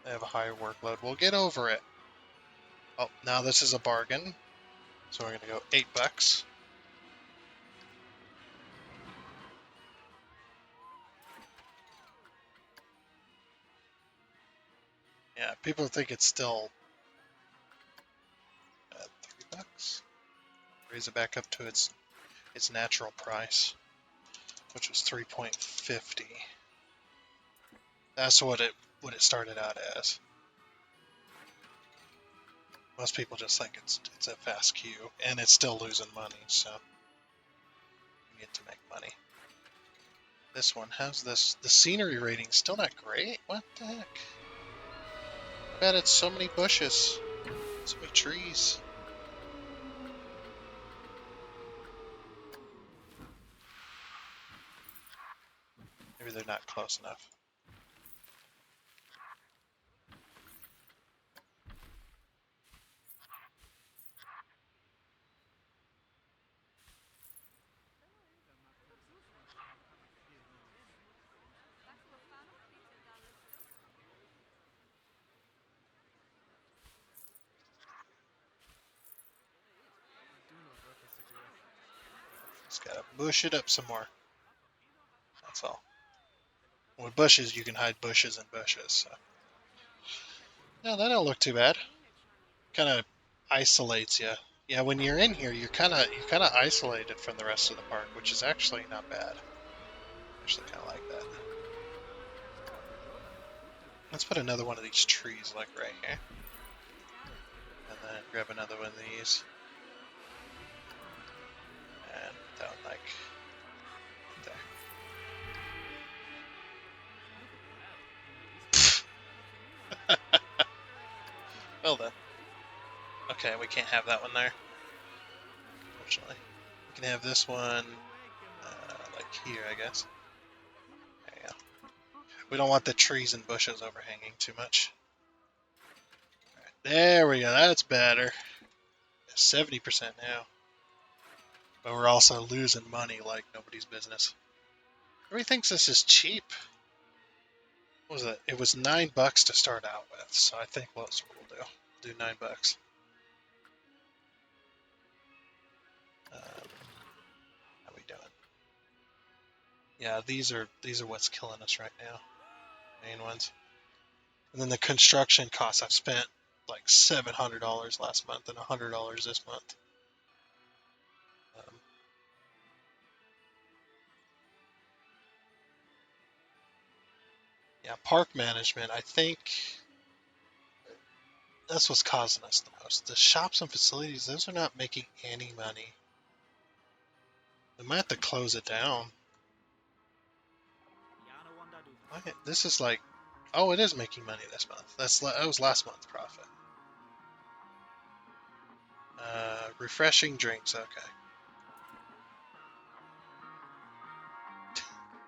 I have a higher workload. We'll get over it. Oh, now this is a bargain. So we're gonna go $8. Yeah, people think it's still $3. Raise it back up to its natural price, which was 3.50. That's what it started out as. Most people just think it's a fast queue, and it's still losing money, so you get to make money. This one has this. The scenery rating's still not great. What the heck? I bet it's so many bushes, so many trees. Maybe they're not close enough. Just gotta bush it up some more. That's all. With bushes, you can hide bushes and bushes. So. Yeah, that don't look too bad. Kind of isolates you. Yeah, when you're in here, you're kind of isolated from the rest of the park, which is actually not bad. Actually, kind of like that. Let's put another one of these trees like right here, and then grab another one of these, and put that one like there. Well then. Okay, we can't have that one there. Unfortunately, we can have this one like here, I guess. There you go. We don't want the trees and bushes overhanging too much. Right, there we go. That's better. 70% now. But we're also losing money like nobody's business. Everybody thinks this is cheap. What was it? It was $9 to start out with, so I think that's what we'll do. Do $9. How we doing? Yeah, these are what's killing us right now. Main ones. And then the construction costs. I've spent like $700 last month and $100 this month. Um, yeah, park management. I think that's what's causing us the most. The shops and facilities, those are not making any money. We might have to close it down. This is like, oh, it is making money this month. That was last month's profit. Refreshing drinks. Okay.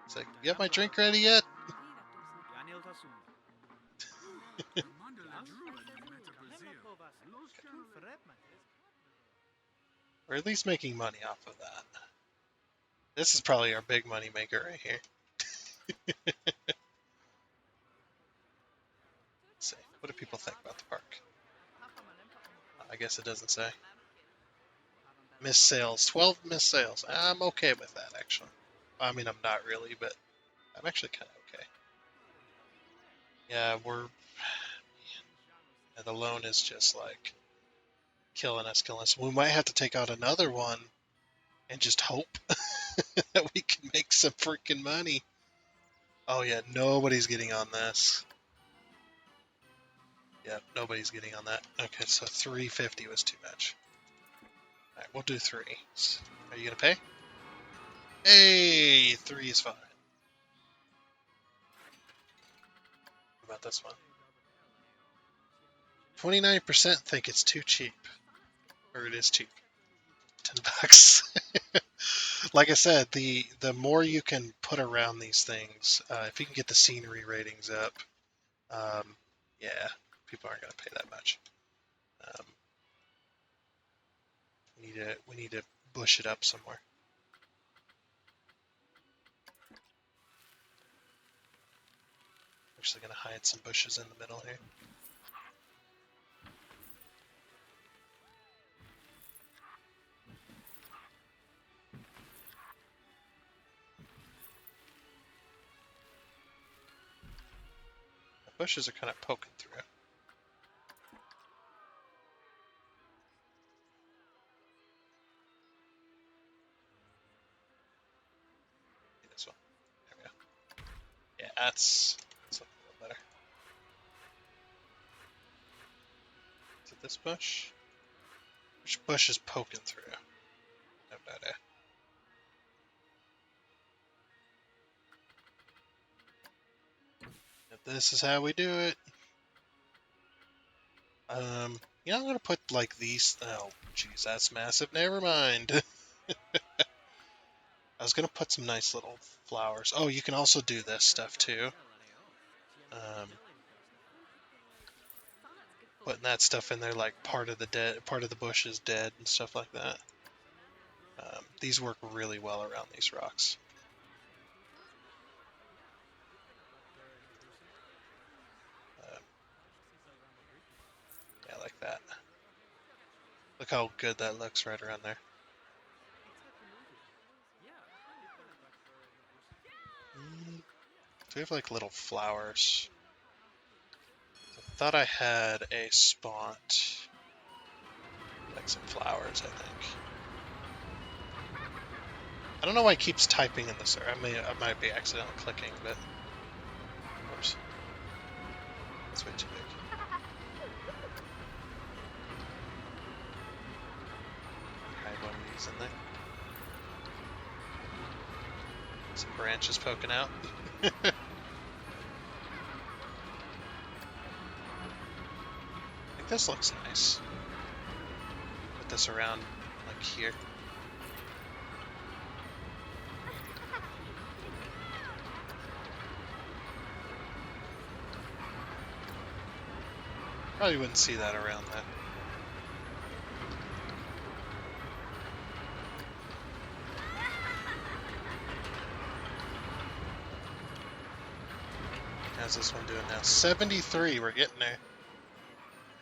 It's like, you got my drink ready yet? We're at least making money off of that. This is probably our big money maker right here. Let's see. What do people think about the park? I guess it doesn't say. Missed sales. 12 missed sales. I'm okay with that, actually. I mean, I'm not really, but I'm actually kind of okay. Yeah, the loan is just like killing us. We might have to take out another one and just hope that we can make some freaking money. Oh yeah, nobody's getting on this. Yeah, nobody's getting on that. Okay, so 350 was too much. Alright, we'll do 3. Are you gonna pay? Hey, 3 is fine. What about this one? 29% think it's too cheap. Or it is cheap. $10. Like I said, the more you can put around these things, if you can get the scenery ratings up, yeah, people aren't going to pay that much. Um, we need to bush it up somewhere. Actually, going to hide some bushes in the middle here. The bushes are kind of poking through. This one. There we go. Yeah, that's a little better. This bush? Which bush is poking through? No, no, no. This is how we do it. Yeah, I'm gonna put like these. Oh, jeez, that's massive. Never mind. I was gonna put some nice little flowers. Oh, you can also do this stuff too. Um, putting that stuff in there, like part of the bush is dead and stuff like that. These work really well around these rocks. Yeah, like that. Look how good that looks right around there. Do we have like little flowers? I thought I had a spot. Like some flowers, I think. I don't know why it keeps typing in this. I might be accidentally clicking, but whoops, that's way too big. Hide one of these in there. Some branches poking out. I think this looks nice. Put this around like here. Probably wouldn't see that around that. How's this one doing now? 73, we're getting there.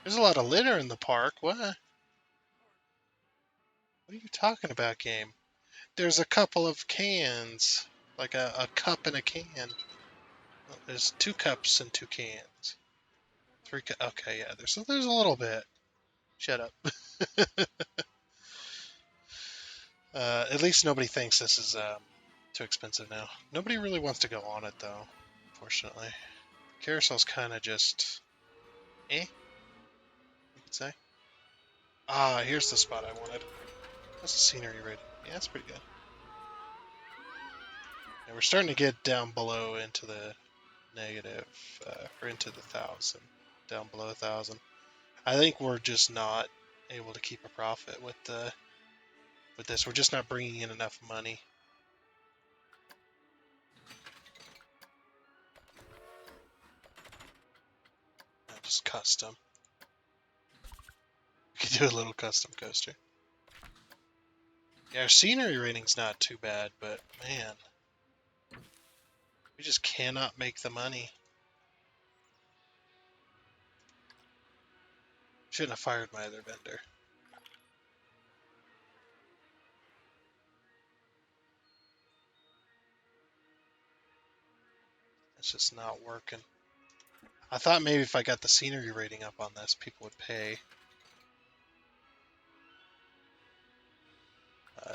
There's a lot of litter in the park. What? What are you talking about, game? There's a couple of cans. Like a cup and a can. Oh, there's 2 cups and 2 cans. 3 okay, yeah, there's a little bit. Shut up. At least nobody thinks this is too expensive now. Nobody really wants to go on it though, fortunately. Carousel's kind of just you could say. Ah, here's the spot I wanted. That's the scenery rating. Yeah, that's pretty good. And we're starting to get down below into the negative, or into the 1,000, down below 1,000. I think we're just not able to keep a profit with this. We're just not bringing in enough money. Just custom. We could do a little custom coaster. Yeah, our scenery rating's not too bad, but man, we just cannot make the money. Shouldn't have fired my other vendor. It's just not working. I thought maybe if I got the scenery rating up on this, people would pay.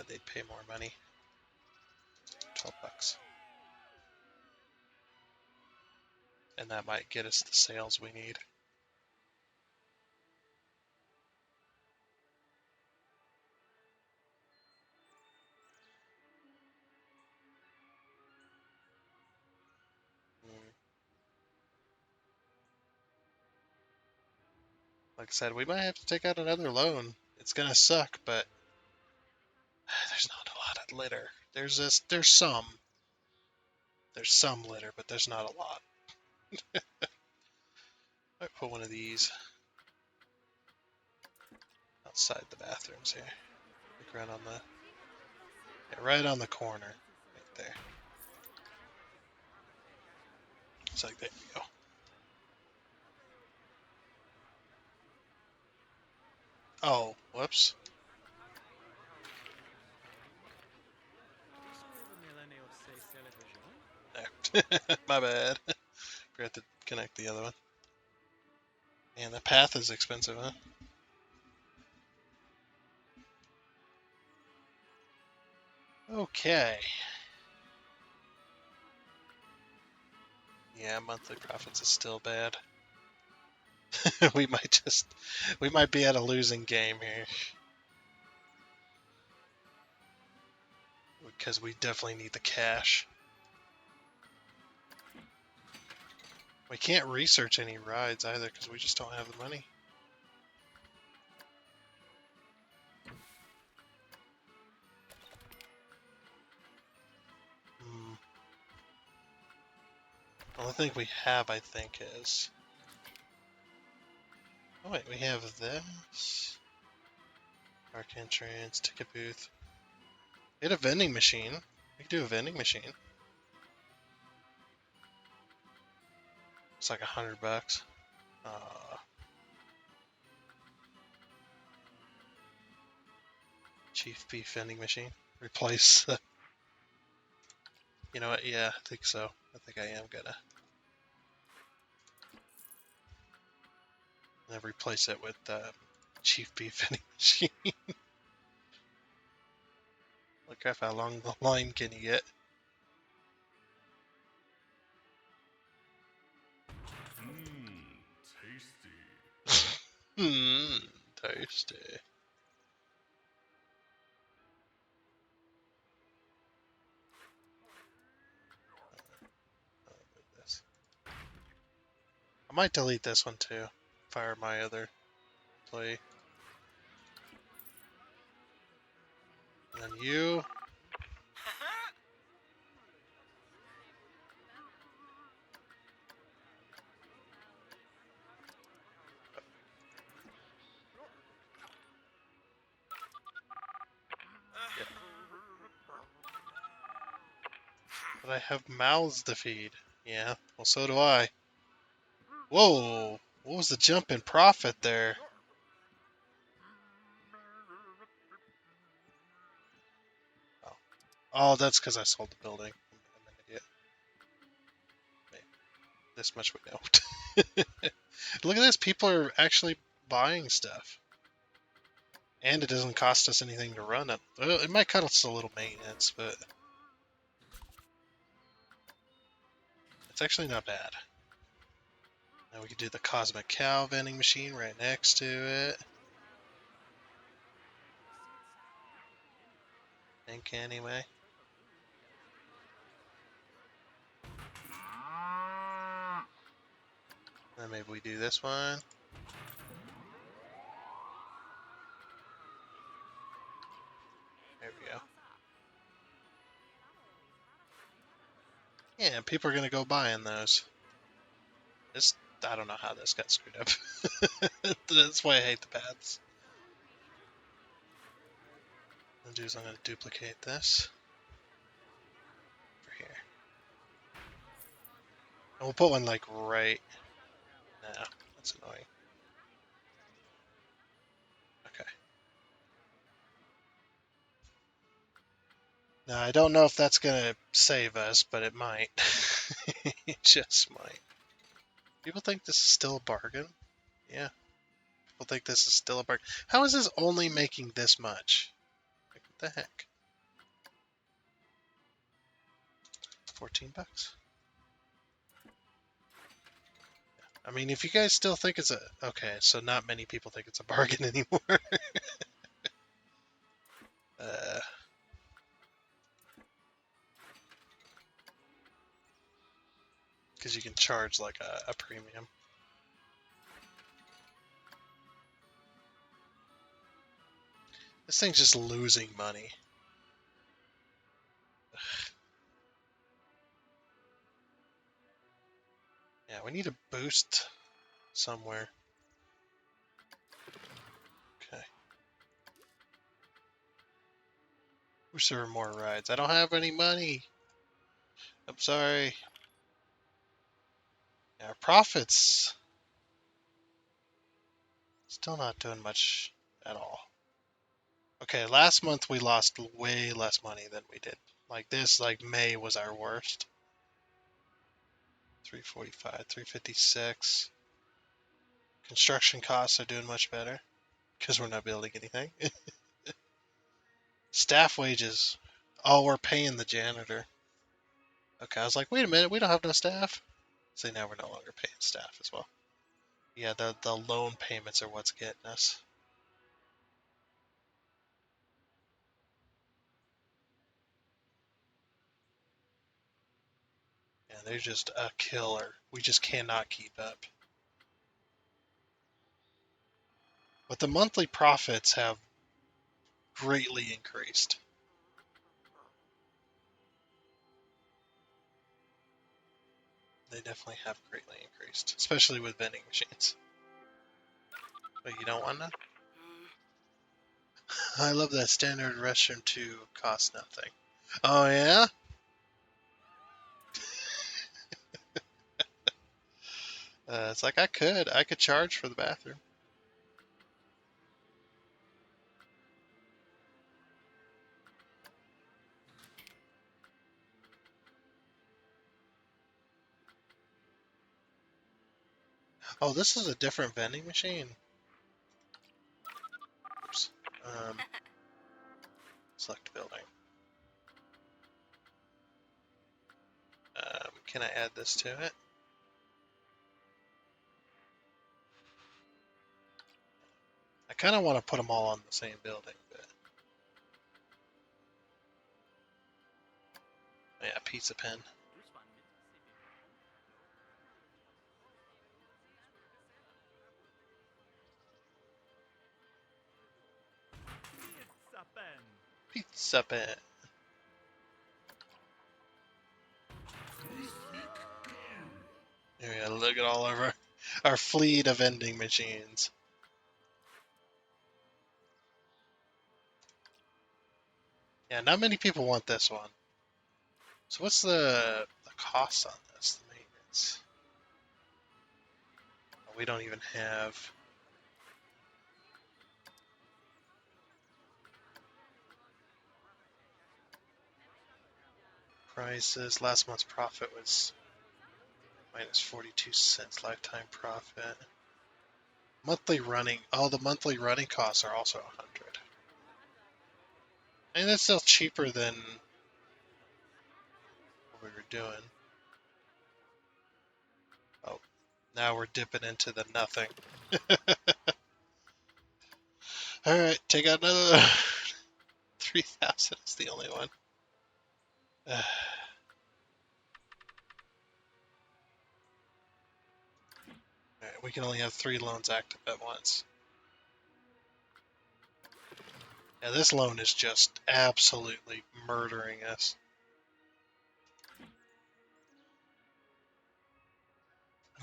They'd pay more money. 12 bucks. And that might get us the sales we need. Like I said, we might have to take out another loan. It's gonna suck, but there's not a lot of litter. There's some litter, but there's not a lot. Might put one of these outside the bathrooms here. Like right on the, yeah, right on the corner, right there. It's like there you go. Oh, whoops. There. My bad. Forgot to connect the other one. Man, the path is expensive, huh? Okay. Yeah, monthly profits is still bad. we might be at a losing game here. Because we definitely need the cash. We can't research any rides either because we just don't have the money. The only thing we have, I think, is... Oh wait, we have this. Park entrance, ticket booth. We had a vending machine. We could do a vending machine. It's like $100. Chief beef vending machine. Replace. You know what? Yeah, I think so. I think I am gonna. And replace it with chief beef vending machine. Look at how long the line can you get. Tasty. Tasty. I might delete this one too. Fire my other play. And then you. Yep. But I have mouths to feed. Yeah, well, so do I. Whoa! What was the jump in profit there? Oh, that's because I sold the building. I'm an idiot. Wait, this much we know. Look at this. People are actually buying stuff. And it doesn't cost us anything to run it. Well, it might cost us a little maintenance, but it's actually not bad. Now we could do the Cosmic Cow vending machine right next to it. I think anyway. Then maybe we do this one. There we go. Yeah, people are gonna go buying those. This, I don't know how this got screwed up. That's why I hate the paths. What I'll do is I'm gonna duplicate this over here. And we'll put one like right. Nah, that's annoying. Okay. Now I don't know if that's gonna save us, but it might. It just might. People think this is still a bargain? Yeah. People think this is still a bargain. How is this only making this much? Like, what the heck? 14 bucks. I mean, if you guys still think it's a... Okay, so not many people think it's a bargain anymore. Because you can charge like a premium. This thing's just losing money. Yeah, we need a boost somewhere. Okay. Wish there were more rides. I don't have any money. I'm sorry. Yeah, our profits still not doing much at all. Okay, last month we lost way less money than we did. Like this, like May was our worst. 345, 356. Construction costs are doing much better because we're not building anything. Staff wages. Oh, we're paying the janitor. Okay, I was like, wait a minute, we don't have no staff. So now we're no longer paying staff as well. Yeah, the loan payments are what's getting us. Yeah, they're just a killer. We just cannot keep up. But the monthly profits have greatly increased. They definitely have greatly increased, especially with vending machines. But you don't want to? I love that standard restroom 2 costs nothing. Oh yeah? It's like I could charge for the bathroom. Oh, this is a different vending machine. Oops. Select building. Can I add this to it? I kind of want to put them all on the same building, but yeah, pizza pen. Pizza pen. Yeah, look at all of our fleet of vending machines. Yeah, not many people want this one. So what's the cost on this? The maintenance. We don't even have. Prices. Last month's profit was minus 42 cents lifetime profit. Monthly running. Oh, the monthly running costs are also 100. And that's still cheaper than what we were doing. Oh, now we're dipping into the nothing. All right, take out another 3,000 is the only one. All right, we can only have 3 loans active at once. Yeah, this loan is just absolutely murdering us.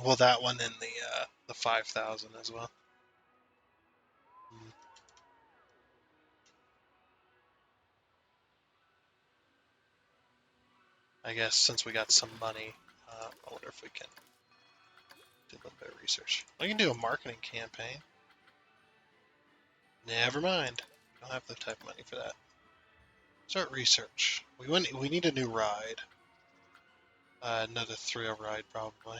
Well, that one and the 5,000 as well. I guess since we got some money, I wonder if we can do a little bit of research. We can do a marketing campaign. Never mind. We don't have the type of money for that. Start research. We need a new ride. Another thrill ride, probably.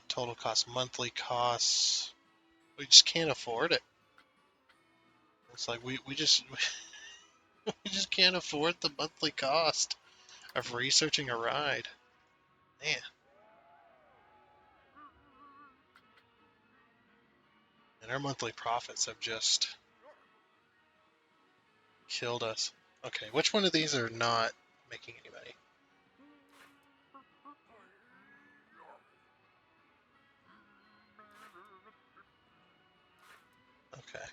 Total cost, monthly costs. We just can't afford it. It's like we just we just can't afford the monthly cost of researching a ride. Man. And our monthly profits have just killed us. Okay, which one of these are not making any money? Okay.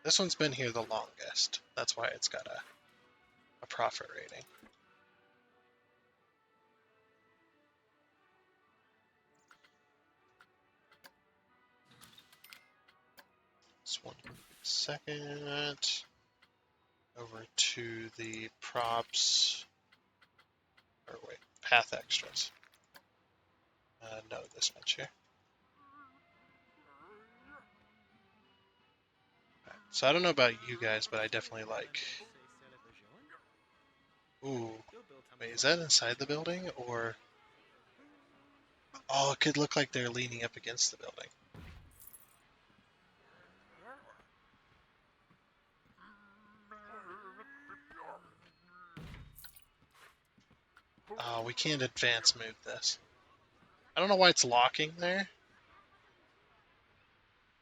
This one's been here the longest. That's why it's got a profit rating. This one second. Over to the props. Or wait, path extras. No, this much here. Right. So I don't know about you guys, but I definitely like. Ooh, wait, is that inside the building or? Oh, it could look like they're leaning up against the building. Oh, we can't advance move this. I don't know why it's locking there.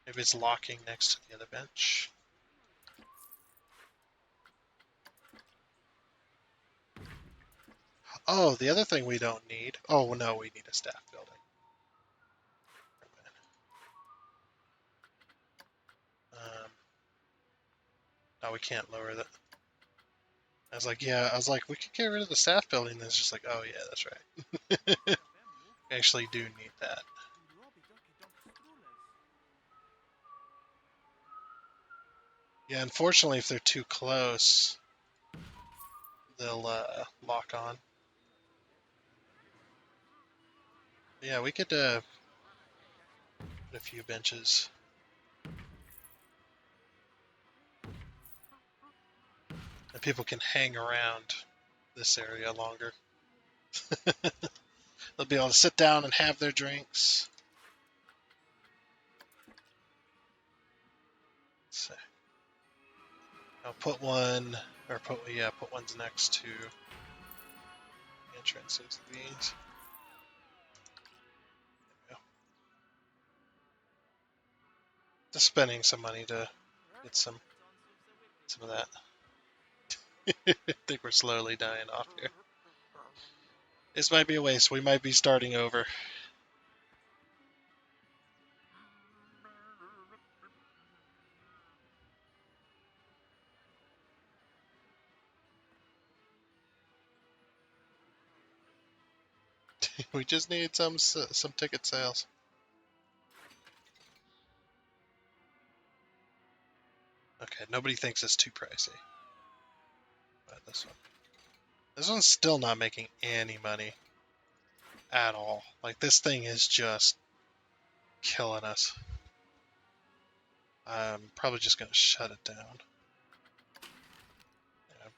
Maybe it's locking next to the other bench. Oh, the other thing we don't need. Oh, no, we need a staff building. No, we can't lower that. I was like, yeah, I was like, we could get rid of the staff building. And it's just like, oh, yeah, that's right. We actually do need that. Yeah, unfortunately, if they're too close, they'll lock on. Yeah, we could put a few benches. And people can hang around this area longer. They'll be able to sit down and have their drinks. So I'll put one, or put ones next to the entrance into these. There we go. Just spending some money to get some of that. I think we're slowly dying off here. This might be a waste. We might be starting over. We just need some ticket sales. Okay, nobody thinks it's too pricey. But this one's still not making any money at all. Like, this thing is just killing us. I'm probably just gonna shut it down.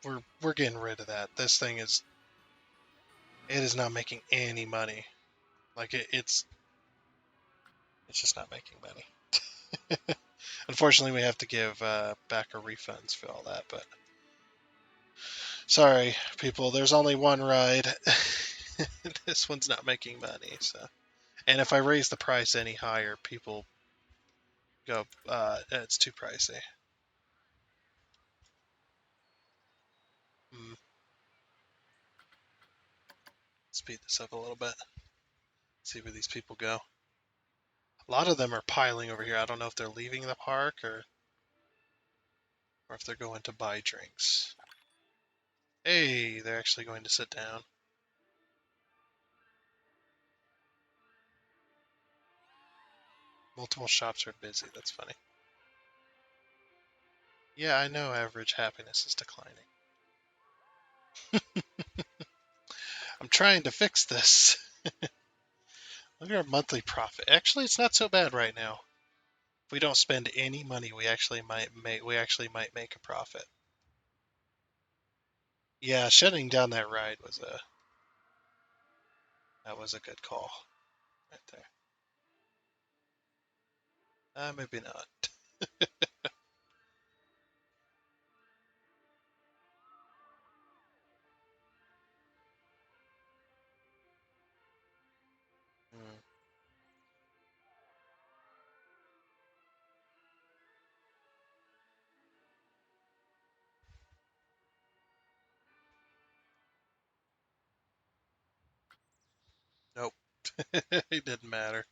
Yeah, we're getting rid of that. This thing is not making any money. Like, it's just not making money. Unfortunately, we have to give back our refunds for all that. But sorry, people. There's only one ride. This one's not making money. So, and if I raise the price any higher, people go, it's too pricey. Hmm. Speed this up a little bit. See where these people go. A lot of them are piling over here. I don't know if they're leaving the park or if they're going to buy drinks. Hey, they're actually going to sit down. Multiple shops are busy. That's funny. Yeah, I know average happiness is declining. I'm trying to fix this. Look at our monthly profit. Actually, it's not so bad right now. If we don't spend any money, we actually might make a profit. Yeah, shutting down that ride was a good call right there. Maybe not. Hmm. Nope. It didn't matter.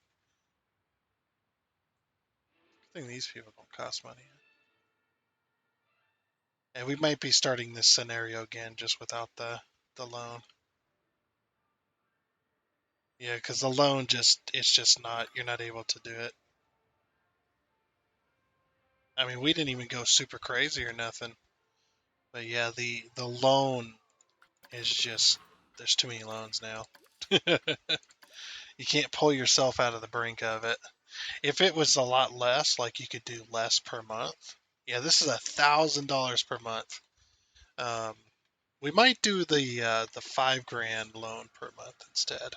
I think these people don't cost money. And we might be starting this scenario again just without the loan. Yeah, because the loan it's just not, you're not able to do it. I mean, we didn't even go super crazy or nothing. But yeah, the loan is just, there's too many loans now. You can't pull yourself out of the brink of it. If it was a lot less, like you could do less per month. Yeah, this is $1,000 per month. Um, we might do the 5 grand loan per month instead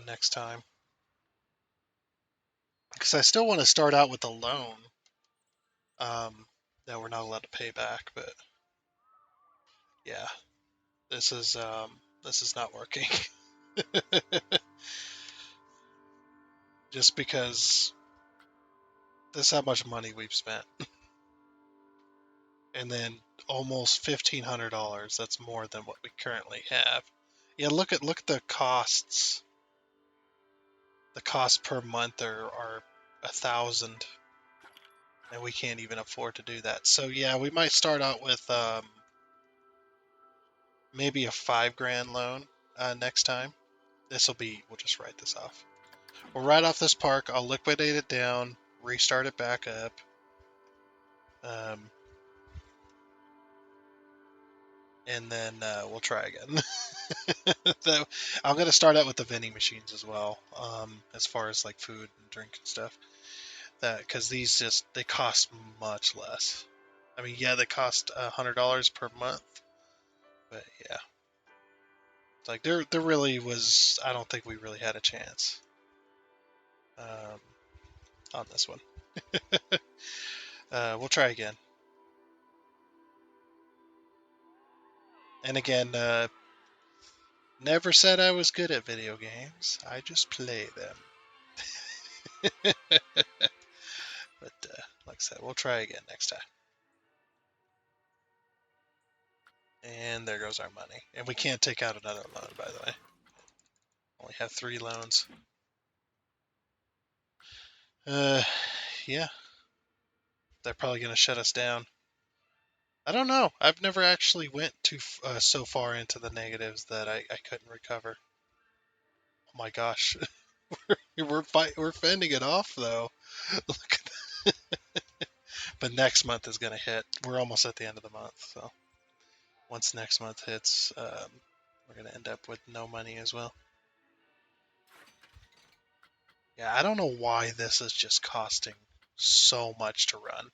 next time, because I still want to start out with a loan um, that we're not allowed to pay back. But yeah, this is not working. just because this is how much money we've spent, and then almost $1,500. That's more than what we currently have. Yeah, look at the costs. The cost per month are 1,000, and we can't even afford to do that. So yeah, we might start out with maybe a 5 grand loan next time. We'll just write this off. We'll write off this park. I'll liquidate it down, restart it back up. Um, and then we'll try again. I'm gonna start out with the vending machines as well, as far as like food and drink and stuff. That because these they cost much less. I mean, yeah, they cost $100 per month, but yeah, it's like there really was. I don't think we really had a chance um, on this one. We'll try again. And again, never said I was good at video games. I just play them. But like I said, we'll try again next time. And there goes our money. And we can't take out another loan, by the way. Only have 3 loans. Uh, yeah, they're probably gonna shut us down. I don't know. I've never actually went too so far into the negatives that I couldn't recover. Oh my gosh, we're fending it off though. Look, but next month is gonna hit. We're almost at the end of the month, so once next month hits, we're gonna end up with no money as well. Yeah, I don't know why this is just costing so much to run.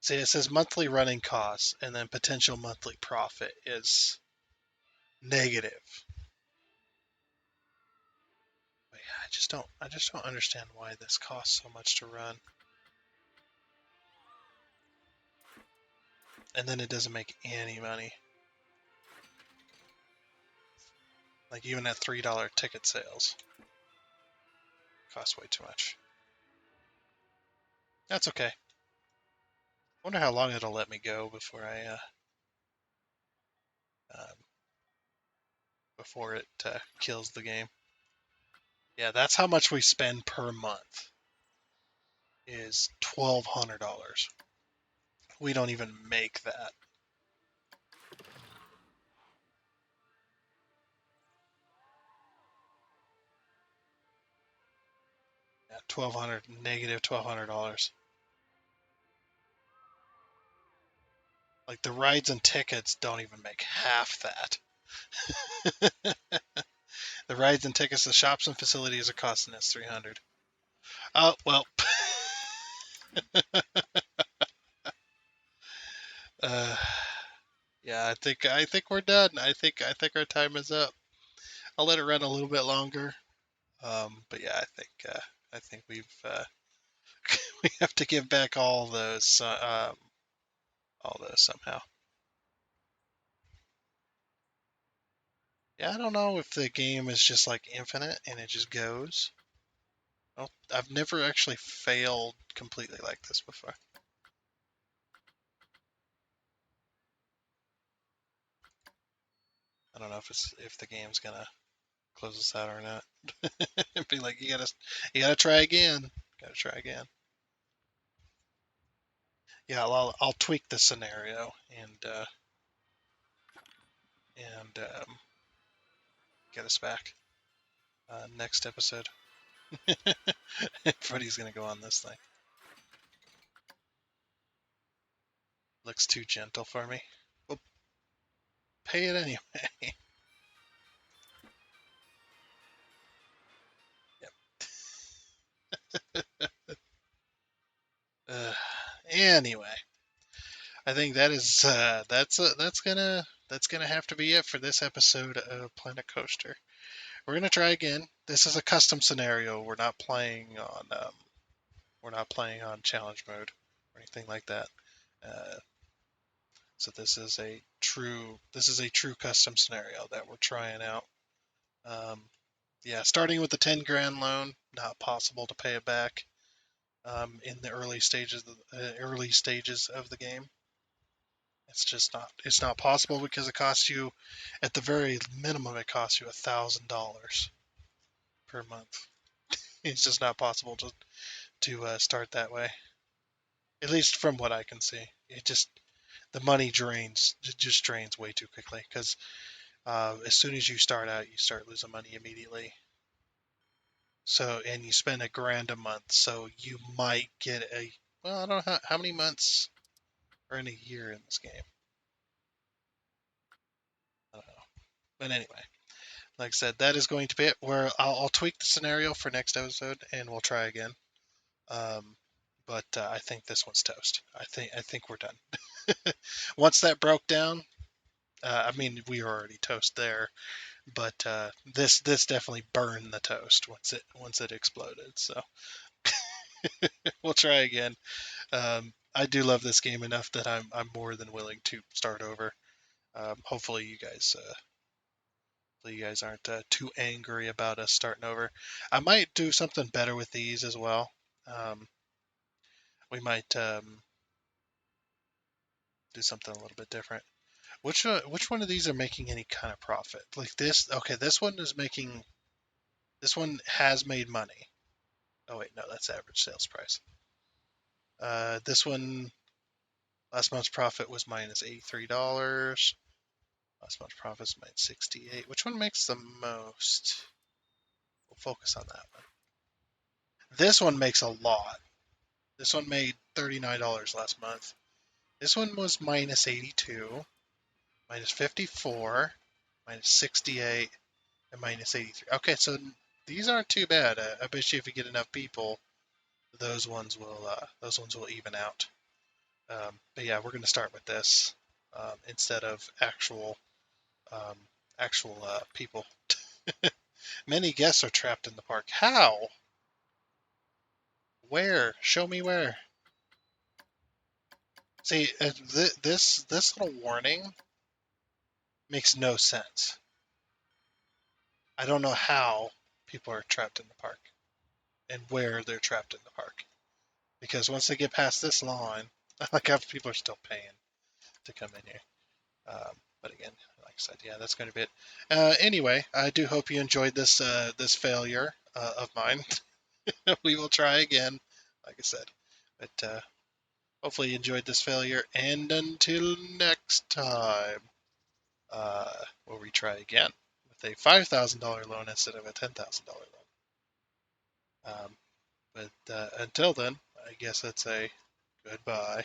See, it says monthly running costs, and then potential monthly profit is negative. But yeah, I just don't understand why this costs so much to run. And then it doesn't make any money. Like even at $3 ticket sales, it costs way too much. That's okay. Wonder how long it'll let me go um, before it kills the game. Yeah, that's how much we spend per month. Is $1,200. We don't even make that. Yeah, 1,200 negative $1,200. Like the rides and tickets don't even make half that. The rides and tickets, the shops and facilities are costing us 300. Oh well. uh, yeah, I think we're done. I think our time is up. I'll let it run a little bit longer. But yeah, I think we have to give back all those somehow. Yeah, I don't know if the game is just like infinite and it just goes. I've never actually failed completely like this before. I don't know if the game's gonna close us out or not. Be like, you gotta try again. Gotta try again. Yeah, I'll tweak the scenario and get us back next episode. Everybody's gonna go on this thing. Looks too gentle for me. Well, pay it anyway. Yep. Uh, anyway, I think that's gonna have to be it for this episode of Planet Coaster. We're gonna try again. This is a custom scenario. We're not playing on challenge mode or anything like that. Uh, so this is a true custom scenario that we're trying out. Um, Yeah, starting with the 10 grand loan, not possible to pay it back in the early stages of the game. It's not possible because it costs you, at the very minimum, it costs you $1,000 per month. It's just not possible to start that way. At least from what I can see, the money just drains way too quickly because as soon as you start out, you start losing money immediately. So, and you spend $1,000 a month, so you might get well, I don't know how many months are in a year in this game. I don't know. But anyway, like I said, that is going to be it. Where I'll tweak the scenario for next episode, and we'll try again. Um, but I think this one's toast. I think we're done. Once that broke down, I mean, we were already toast there, but this definitely burned the toast once it exploded. So we'll try again. I do love this game enough that I'm more than willing to start over. Hopefully you guys aren't too angry about us starting over. I might do something better with these as well. Um, we might do something a little bit different. Which one of these are making any kind of profit? Like this? Okay, This one has made money. Oh wait, no, that's average sales price. This one, last month's profit was minus $83. Last month's profit is minus 68. Which one makes the most? We'll focus on that one. This one makes a lot. This one made $39 last month. This one was minus 82, minus 54, minus 68, and minus 83. Okay, so these aren't too bad. I bet you if you get enough people, those ones will even out. But yeah, we're going to start with this instead of um, actual people. Many guests are trapped in the park. How? Where? Show me where. See, this little warning makes no sense. I don't know how people are trapped in the park and where they're trapped in the park. Because once they get past this line, like how people are still paying to come in here. But again, like I said, yeah, that's going to be it. Anyway, I do hope you enjoyed this failure of mine. We will try again, like I said. But hopefully you enjoyed this failure. And until next time, we'll retry again with a $5,000 loan instead of a $10,000 loan. But until then, I guess that's a goodbye.